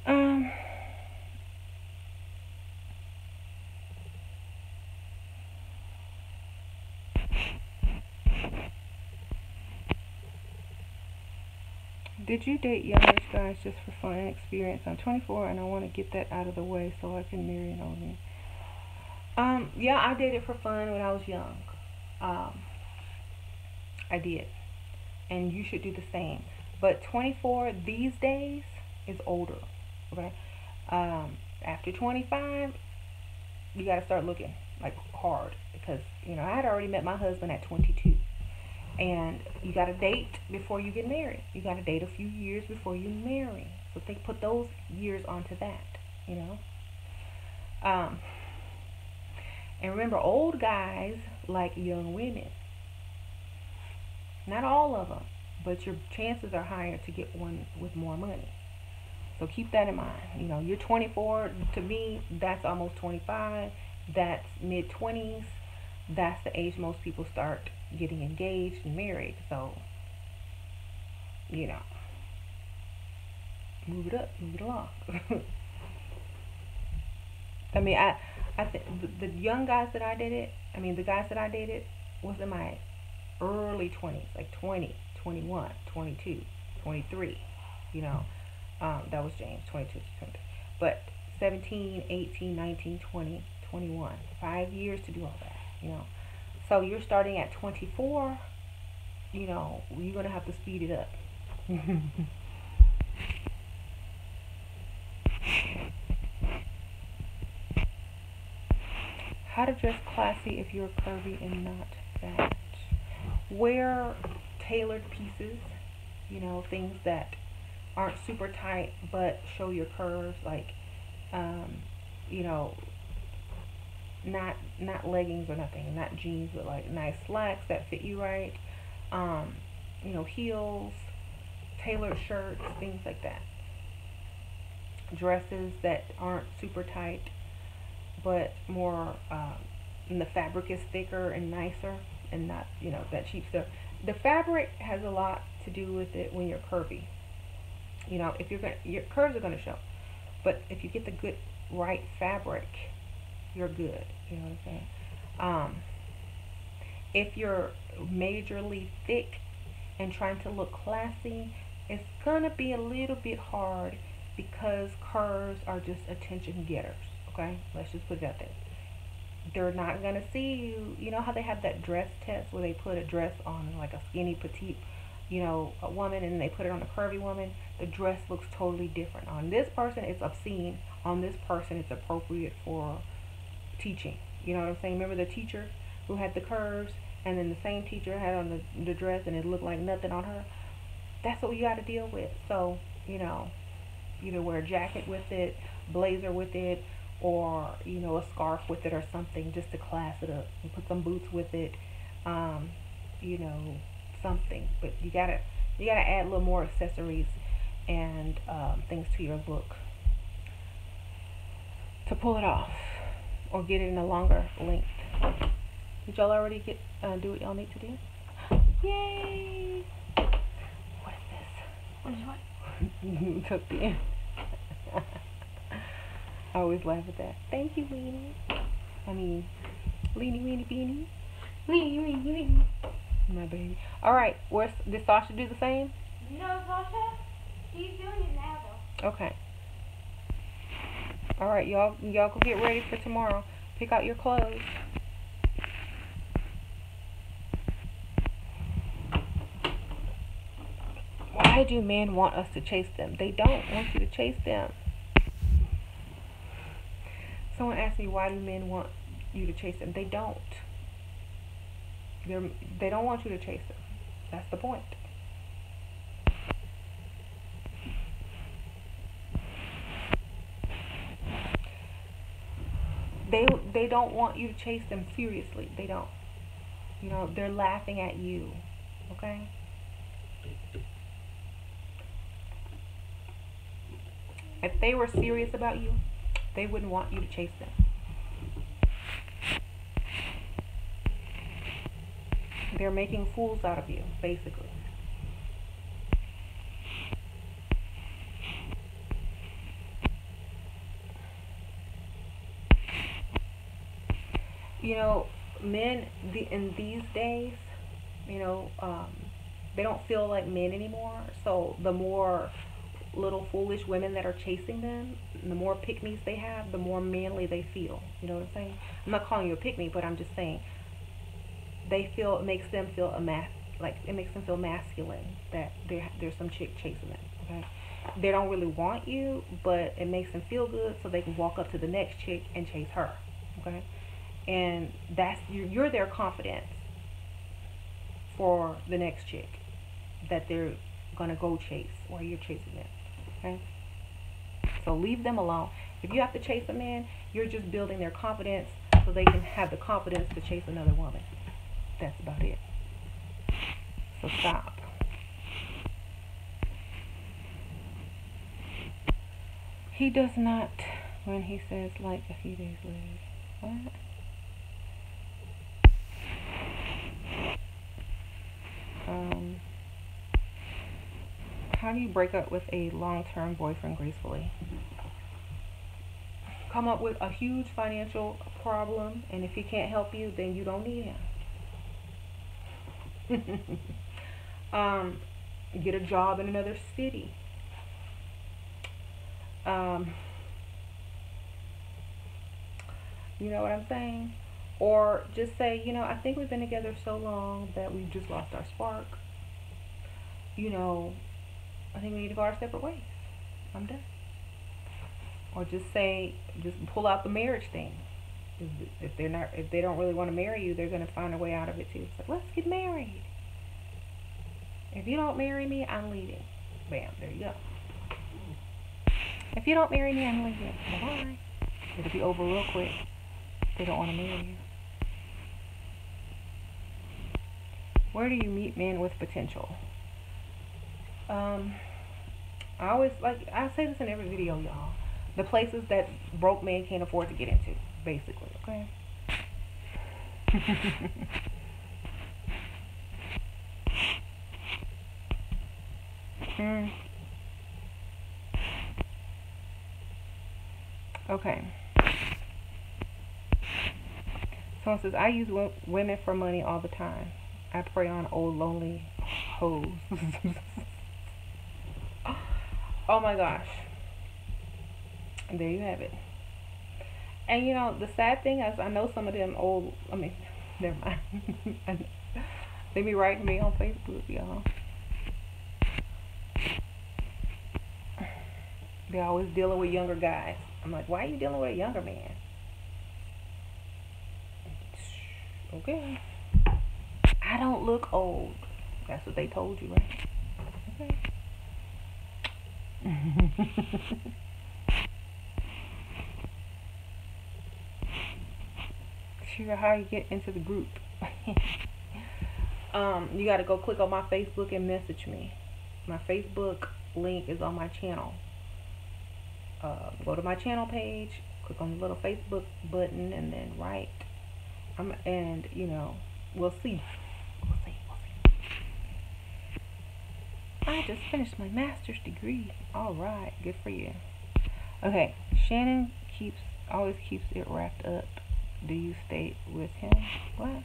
Um, did you date youngish guys just for fun and experience? I'm 24 and I want to get that out of the way so I can marry an old man. Yeah, I dated for fun when I was young. Um, I did, and you should do the same. But 24 these days is older. Okay. After 25, you got to start looking like hard because I had already met my husband at 22, and you got to date before you get married. You got to date a few years before you marry. So they put those years onto that. You know. Um, and remember, old guys like young women. Not all of them, but your chances are higher to get one with more money. So keep that in mind. You're 24. To me, that's almost 25. That's mid 20s. That's the age most people start getting engaged and married. So, you know, move it up, move it along. I mean, I think the young guys that I dated, the guys that I dated was in my early 20s, like 20, 21, 22, 23, you know. That was James, 22 to 23. But 17, 18, 19, 20, 21. 5 years to do all that, So you're starting at 24, you're going to have to speed it up. How to dress classy if you're curvy and not fat. Wear tailored pieces, things that aren't super tight but show your curves, like um, you know, not leggings or nothing, not jeans, but like nice slacks that fit you right. Um, heels, tailored shirts, things like that. Dresses that aren't super tight, but more, and the fabric is thicker and nicer, and not that cheap stuff. The fabric has a lot to do with it when you're curvy. If your curves are gonna show, but if you get the good right fabric, you're good. You know what I'm saying? Um, if you're majorly thick and trying to look classy, it's gonna be a little bit hard because curves are just attention getters. Okay, let's just put it out there. They're not gonna see you. You know how they have that dress test where they put a dress on like a skinny petite, a woman, and they put it on a curvy woman. The dress looks totally different. On this person, it's obscene. On this person, it's appropriate for teaching. You know what I'm saying? Remember the teacher who had the curves, and then the same teacher had on the dress, and it looked like nothing on her. That's what you got to deal with. So, either wear a jacket with it, blazer with it, or a scarf with it or something, just to class it up. And put some boots with it, um, you know, something. But you gotta add a little more accessories and things to your look to pull it off, or get it in a longer length. Did y'all already do what y'all need to do? Yay! What is this?
What is what?
Tucked in. I always laugh at that. Thank you, Weenie. I mean, Leanie, Weenie, Beanie.
Weenie, weenie, weenie.
My baby. Alright, did Sasha do the same?
No, Sasha? She's doing it now, though.
Okay. Alright, y'all go get ready for tomorrow. Pick out your clothes. Why do men want us to chase them? They don't want you to chase them. Someone asked me, why do men want you to chase them? They don't. They don't want you to chase them. That's the point. They don't want you to chase them seriously. They don't. They're laughing at you. Okay? If they were serious about you, they wouldn't want you to chase them. They're making fools out of you, basically. You know, men in these days, you know, they don't feel like men anymore. So the more little foolish women that are chasing them, the more pick-me's they have, the more manly they feel. You know what I'm saying? I'm not calling you a pick-me, but I'm just saying they feel, it makes them feel like it makes them feel masculine that there's some chick chasing them. Okay, they don't really want you, but it makes them feel good, so they can walk up to the next chick and chase her. Okay, and that's you're their confidence for the next chick that they're gonna go chase while you're chasing them. Okay, so leave them alone. If you have to chase a man, you're just building their confidence so they can have the confidence to chase another woman. That's about it. So stop. He does not, when he says like a few days later. What? How do you break up with a long-term boyfriend gracefully? Come up with a huge financial problem, and if he can't help you, then you don't need him. Get a job in another city. You know what I'm saying? Or just say, you know, I think we've been together so long that we've just lost our spark. You know, I think we need to go our separate ways. I'm done. Or just say, just pull out the marriage thing. If they don't really want to marry you, they're gonna find a way out of it too. It's like, let's get married. If you don't marry me, I'm leaving. Bam, there you go. If you don't marry me, I'm leaving. Bye. It'll be over real quick. They don't want to marry you. Where do you meet men with potential? I always I say this in every video, y'all. The places that broke men can't afford to get into, basically. Okay. Okay. Someone says, I use women for money all the time. I prey on old lonely hoes. Oh my gosh. There you have it. And you know, the sad thing is, I know some of them old, never mind. They be writing me on Facebook, y'all. They're always dealing with younger guys. I'm like, why are you dealing with a younger man? Okay. I don't look old. That's what they told you, right? Okay. Sure, how you get into the group? You gotta go click on my Facebook and message me. My Facebook link is on my channel. Go to my channel page, click on the little Facebook button, and then write. And you know, we'll see. I just finished my master's degree. All right, good for you. Okay, Shannon always keeps it wrapped up. Do you stay with him? What?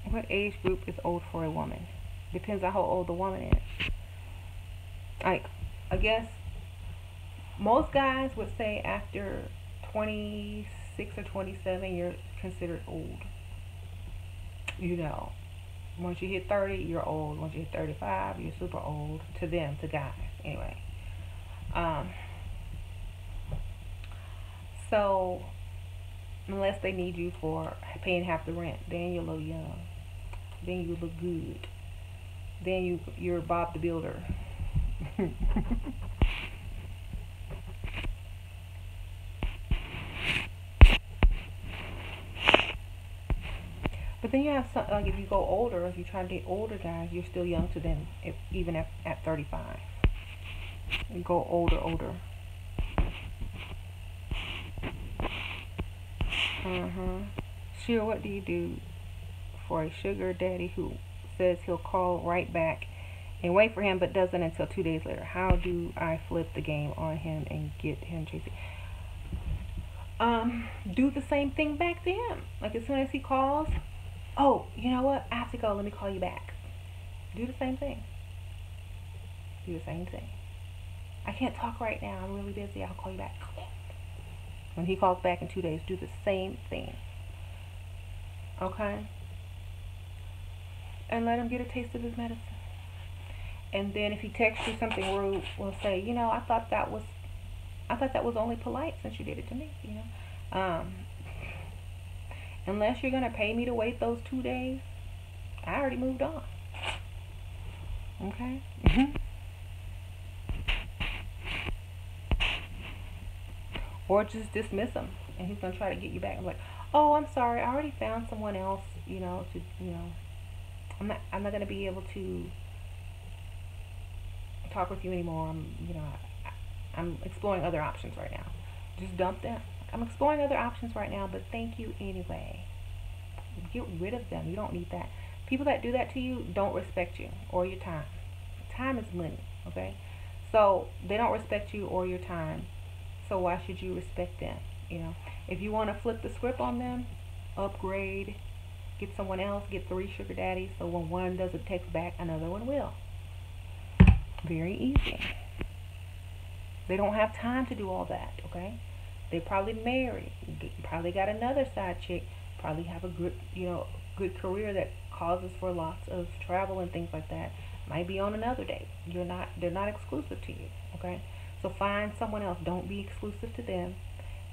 What age group is old for a woman? Depends on how old the woman is. Like, I guess most guys would say after 26 or 27, you're considered old. You know, once you hit 30, you're old. Once you hit 35, you're super old to them, to guys. Anyway, so unless they need you for paying half the rent, then you look young. Then you look good. Then you're Bob the Builder. But then you have some, like, if you go older, if you try to date older guys, you're still young to them, even at 35. You go older. Sure, what do you do for a sugar daddy who says he'll call right back and wait for him but doesn't until 2 days later? How do I flip the game on him and get him chasing? do the same thing back to him. Like as soon as he calls, oh, you know what? I have to go. Let me call you back. Do the same thing. Do the same thing. I can't talk right now. I'm really busy. I'll call you back. When he calls back in 2 days, do the same thing. Okay? And let him get a taste of his medicine. And then if he texts you something rude, we'll say, you know, I thought that was only polite since you did it to me, you know. Unless you're gonna pay me to wait those 2 days, I already moved on. Okay? Or just dismiss him, and he's gonna try to get you back. I'm like, oh, I'm sorry, I already found someone else, you know, I'm not gonna be able to talk with you anymore. I'm exploring other options right now. Just dump them. I'm exploring other options right now, but thank you anyway. Get rid of them. You don't need that. People that do that to you don't respect you or your time. Time is money, okay? So they don't respect you or your time. So why should you respect them? You know, if you want to flip the script on them, upgrade, get someone else, get 3 sugar daddies. So when one doesn't text back, another one will. Very easy. They don't have time to do all that, okay? They probably married, probably got another side chick, probably have a good, good career that causes for lots of travel and things like that. Might be on another date. They're not exclusive to you, okay? So find someone else. Don't be exclusive to them.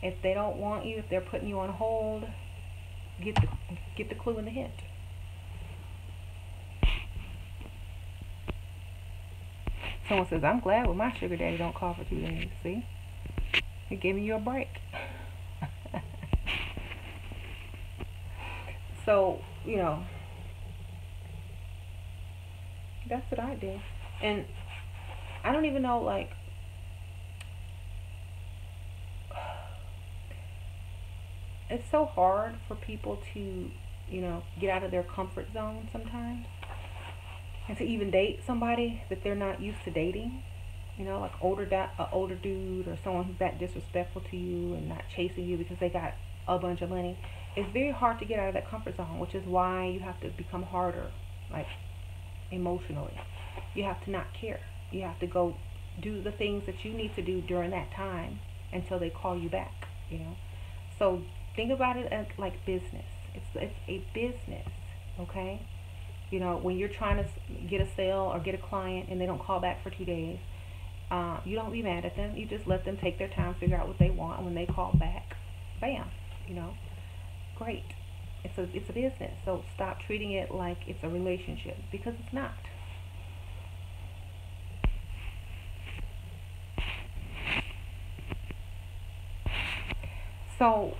If they don't want you, if they're putting you on hold, get the clue and the hint. Someone says, I'm glad when my sugar daddy don't call for 2 days. See? He's giving you a break. So, that's what I do. And I don't even know, like, it's so hard for people to, get out of their comfort zone sometimes. And to even date somebody that they're not used to dating, like older dude or someone who's that disrespectful to you and not chasing you because they got a bunch of money. It's very hard to get out of that comfort zone, which is why you have to become harder, like emotionally. You have to not care. You have to go do the things that you need to do during that time until they call you back, So think about it as like business. It's a business, okay? When you're trying to get a sale or get a client and they don't call back for 2 days, you don't be mad at them. You just let them take their time, figure out what they want, and when they call back, bam, great. It's a business. So stop treating it like it's a relationship, because it's not. So,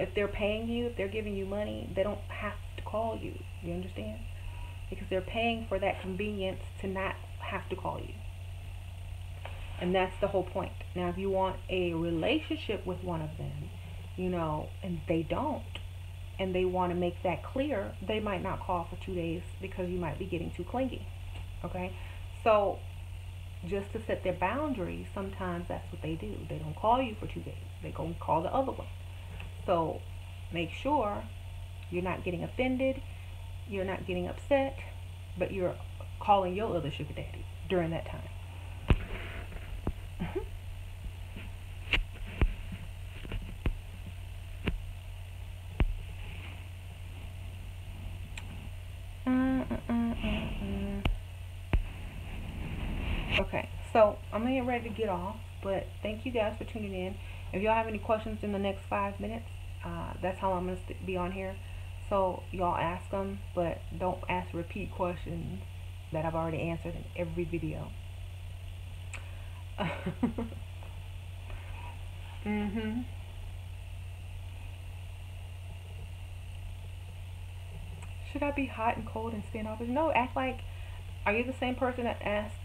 if they're paying you, if they're giving you money, they don't have to call you. You understand? Because they're paying for that convenience to not have to call you. And that's the whole point. Now, if you want a relationship with one of them, and they don't, and they want to make that clear, they might not call for 2 days because you might be getting too clingy. Okay? So, just to set their boundaries, sometimes that's what they do. They don't call you for 2 days. They go and call the other one. So make sure you're not getting offended, you're not getting upset, but you're calling your other sugar daddy during that time. Okay, so I'm getting ready to get off, but thank you guys for tuning in. If y'all have any questions in the next 5 minutes, that's how I'm going to be on here. So y'all ask them, but don't ask repeat questions that I've already answered in every video. Should I be hot and cold and standoffish? No, act like, are you the same person that asked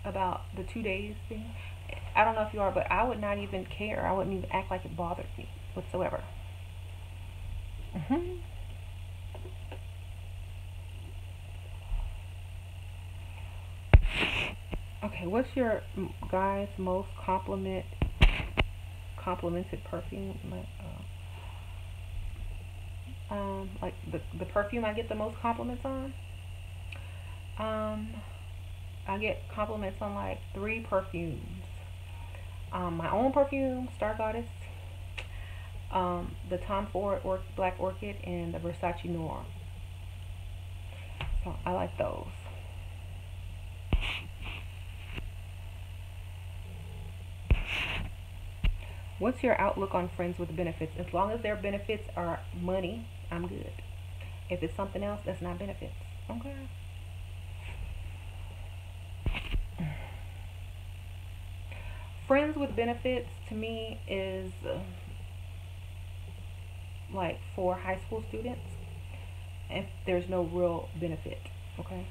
about the 2 days thing? I don't know if you are, but I would not even care. I wouldn't even act like it bothered me whatsoever. Okay, what's your guys' most compliment complimented perfume, like the perfume I get the most compliments on. I get compliments on like 3 perfumes. My own perfume, Star Goddess, the Tom Ford Black Orchid, and the Versace Noir. So I like those. What's your outlook on friends with benefits? As long as their benefits are money, I'm good. If it's something else, that's not benefits. Okay. Friends with benefits to me is like for high school students if there's no real benefit. Okay.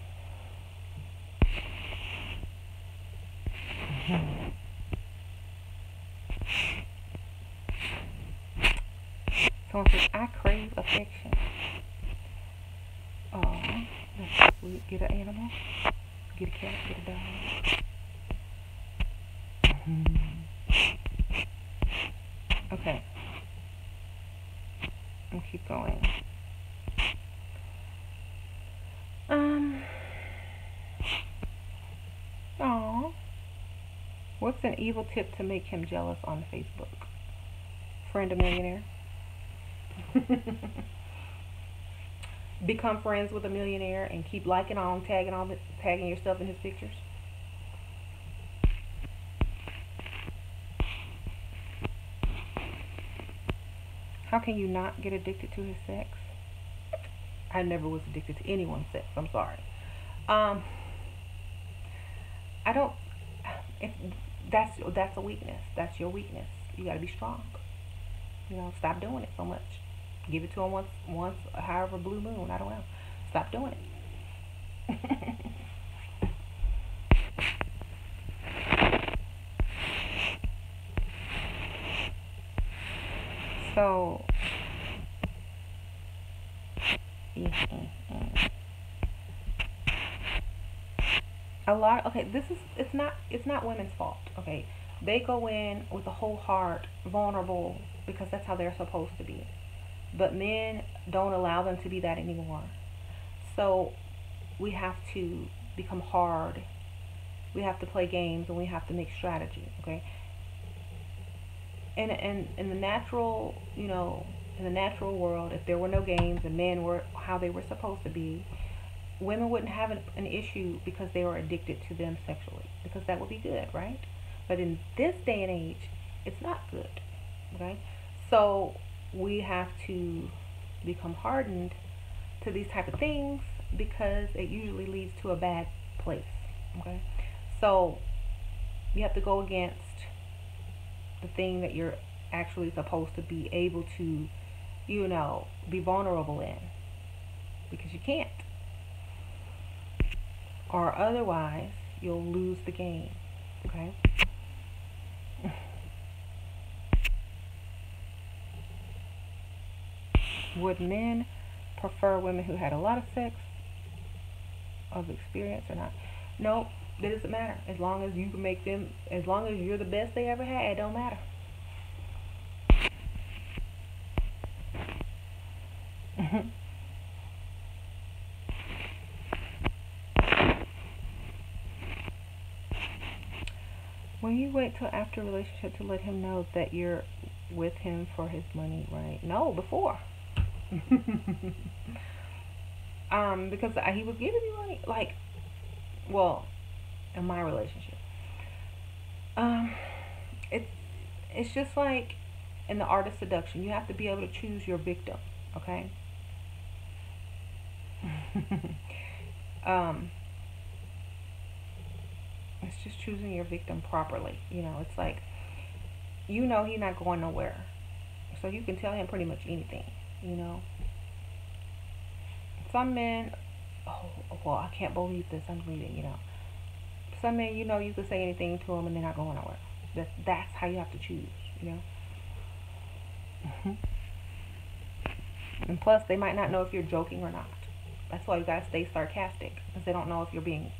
Someone says, I crave affection. Oh, that's sweet. Get an animal. Get a cat. Get a dog. Okay. I'll keep going. Aw. What's an evil tip to make him jealous on Facebook? Friend a millionaire. Become friends with a millionaire and keep liking tagging yourself in his pictures. How can you not get addicted to his sex? I never was addicted to anyone's sex. I'm sorry. I don't. If that's a weakness. That's your weakness. You got to be strong. Stop doing it so much. Give it to him once, however, blue moon. I don't know. Stop doing it. So, a lot. Okay, it's not women's fault. Okay, they go in with a whole heart, vulnerable, because that's how they're supposed to be. But men don't allow them to be that anymore. So we have to become hard. We have to play games, and we have to make strategy. Okay. And in the natural, in the natural world, if there were no games and men were how they were supposed to be, women wouldn't have an issue because they were addicted to them sexually, because that would be good, right? But in this day and age, it's not good. Okay. So we have to become hardened to these type of things because it usually leads to a bad place. Okay. So you have to go against the thing that you're actually supposed to be able to, be vulnerable in, because you can't, or otherwise you'll lose the game. Okay. Would men prefer women who had a lot of sex of experience or not? No, it doesn't matter. As long as you can make them, as long as you're the best they ever had, it don't matter. When you wait till after a relationship to let him know that you're with him for his money, right? No, before. Because he was giving me money, like, well, in my relationship. It's just like in the art of seduction, you have to be able to choose your victim, okay? It's just choosing your victim properly. It's like, he's not going nowhere, so you can tell him pretty much anything. Some men, oh well, I can't believe this. I'm reading. Some men, you can say anything to them and they're not going nowhere. That's how you have to choose. And plus, they might not know if you're joking or not. That's why you gotta stay sarcastic, because they don't know if you're being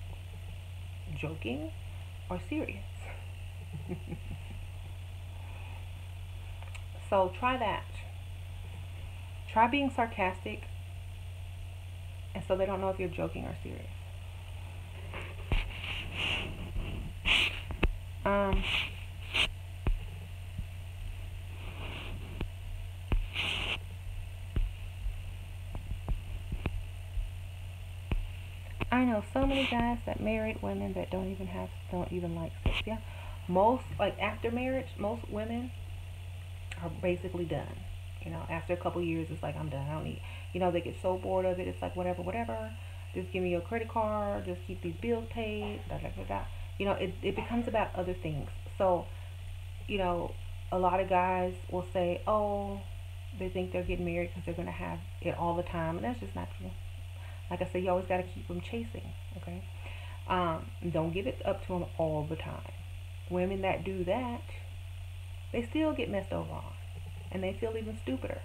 joking or serious. So try that. Try being sarcastic, and so they don't know if you're joking or serious. Um, I know so many guys that married women that don't even like sex. Yeah, most, like, after marriage, most women are basically done. After a couple years, it's like, I'm done. I don't need. They get so bored of it. It's like, whatever, whatever. Just give me your credit card. Just keep these bills paid. Da da da da. It becomes about other things. So, you know, a lot of guys will say, oh, they think they're getting married because they're going to have it all the time, and that's just not true. Like I said, you always got to keep them chasing, okay? Don't give it up to them all the time. Women that do that, they still get messed over on, and they feel even stupider,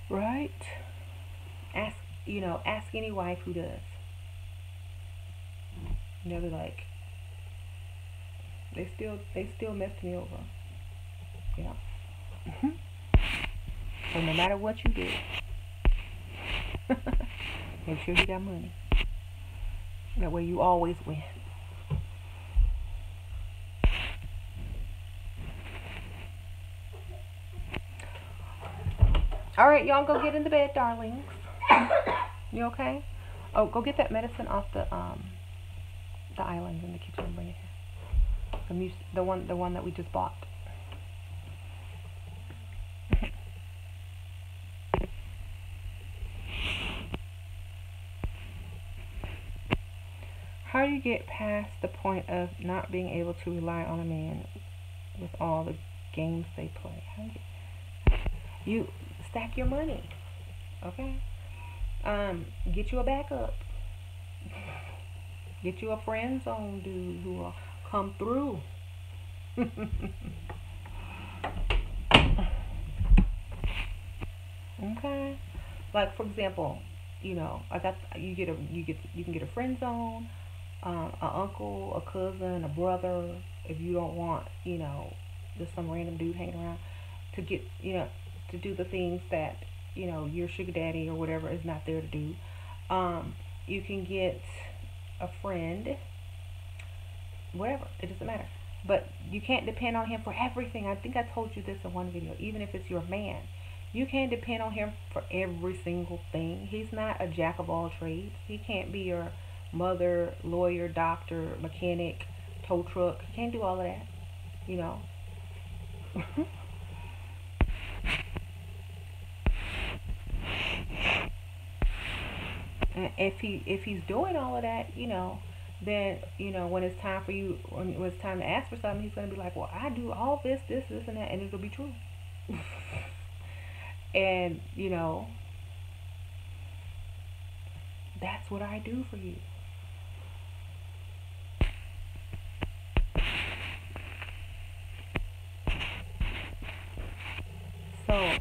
right? Ask any wife who does. They'll be like, they still messed me over, So no matter what you do, make sure you got money. That way you always win. All right, y'all, go get in the bed, darlings. You okay? Oh, go get that medicine off the island in the kitchen and bring it here. The one that we just bought. How do you get past the point of not being able to rely on a man with all the games they play? You stack your money, okay? Get you a backup. Get you a friend zone dude who will come through. Okay. Like, for example, you can get a friend zone, an uncle, a cousin, a brother, if you don't want, just some random dude hanging around to get, to do the things that, your sugar daddy or whatever is not there to do. You can get a friend, whatever, it doesn't matter. But you can't depend on him for everything. I think I told you this in one video. Even if it's your man, you can't depend on him for every single thing. He's not a jack of all trades. He can't be your mother, lawyer, doctor, mechanic, tow truck. He can't do all of that, And if he's doing all of that, then when it's time for you, when it's time to ask for something, he's gonna be like, well, I do all this, and that, and it'll be true. And that's what I do for you. So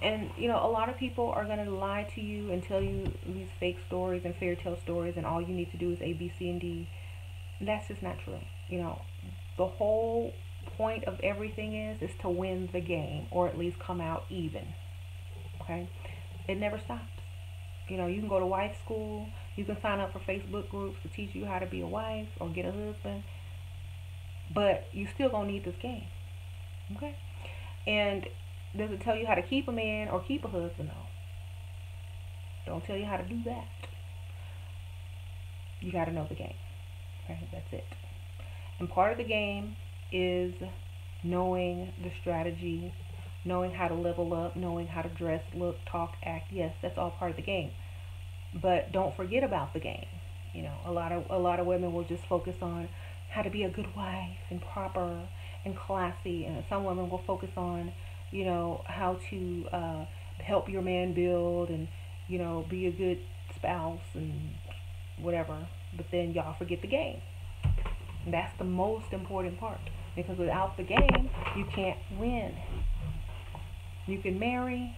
and a lot of people are going to lie to you and tell you these fake stories and fairy tale stories, and all you need to do is A, B, C, and D. That's just not true. The whole point of everything is to win the game, or at least come out even. Okay? It never stops. You can go to wife school. You can sign up for Facebook groups to teach you how to be a wife or get a husband. But you still gonna need this game. Okay? And does it tell you how to keep a man or keep a husband? No. Don't tell you how to do that. You got to know the game. Okay? That's it. And part of the game is knowing the strategy, knowing how to level up, knowing how to dress, look, talk, act. Yes, that's all part of the game. But don't forget about the game. A lot of women will just focus on how to be a good wife and proper and classy, and some women will focus on how to help your man build and be a good spouse and whatever. But then y'all forget the game. And that's the most important part. Because without the game, you can't win. You can marry,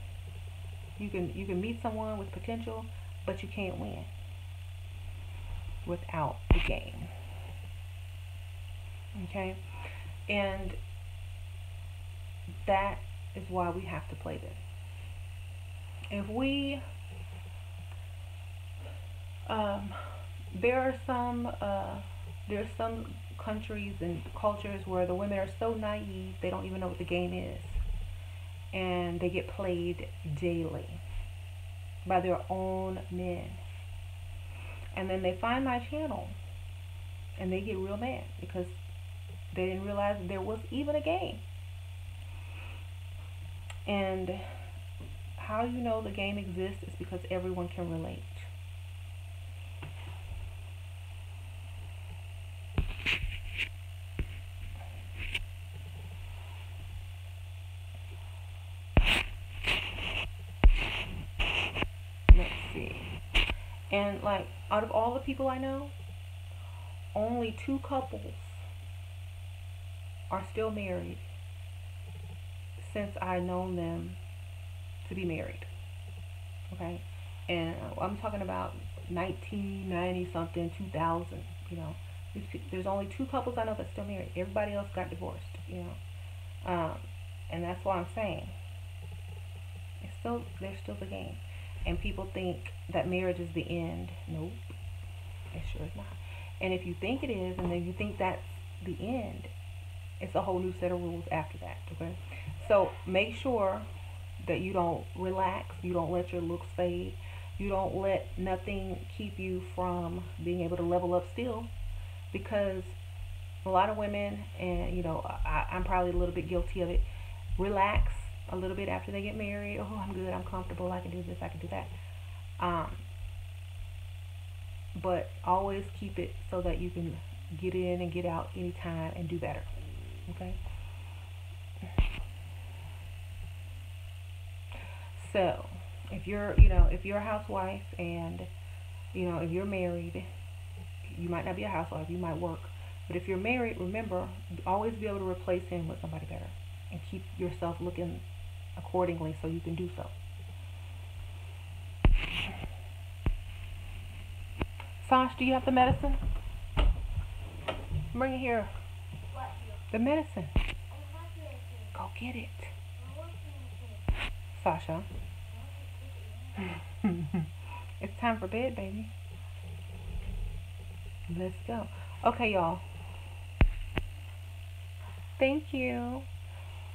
you can meet someone with potential, but you can't win without the game. Okay? And that is why we have to play this. If we there's some countries and cultures where the women are so naive they don't even know what the game is, and they get played daily by their own men, and then they find my channel and they get real mad because they didn't realize there was even a game. And how you know the game exists is because everyone can relate. Let's see. And like out of all the people I know, only 2 couples are still married since I've known them to be married. Okay? And I'm talking about 1990 something, 2000, you know. There's only 2 couples I know that's still married. Everybody else got divorced, you know. And that's what I'm saying. There's still the game. And people think that marriage is the end. Nope. It sure is not. And if you think it is, and then you think that's the end, it's a whole new set of rules after that, okay? So make sure that you don't relax, you don't let your looks fade, you don't let nothing keep you from being able to level up still, because a lot of women, and you know, I'm probably a little bit guilty of it, relax a little bit after they get married. Oh, I'm good, I'm comfortable, I can do this, I can do that. But always keep it so that you can get in and get out anytime and do better. Okay? So, if you're a housewife and, if you're married, you might not be a housewife, you might work. But if you're married, remember, always be able to replace him with somebody better and keep yourself looking accordingly so you can do so. Sash, do you have the medicine? Bring it here.
What?
The medicine.
I want to.
Go get it.
I want to.
Sasha. It's time for bed, baby. Let's go. Okay, y'all. Thank you.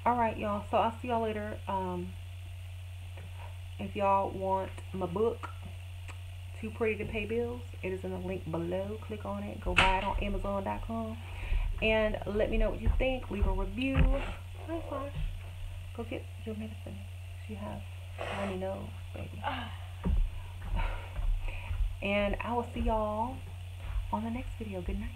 Alright, y'all. So I'll see y'all later. If y'all want my book, Too Pretty to Pay Bills, it is in the link below. Click on it. Go buy it on Amazon.com. And let me know what you think. Leave a review. Hi, Sash. Go get your medicine. You have runny nose, baby. And I will see y'all on the next video. Good night.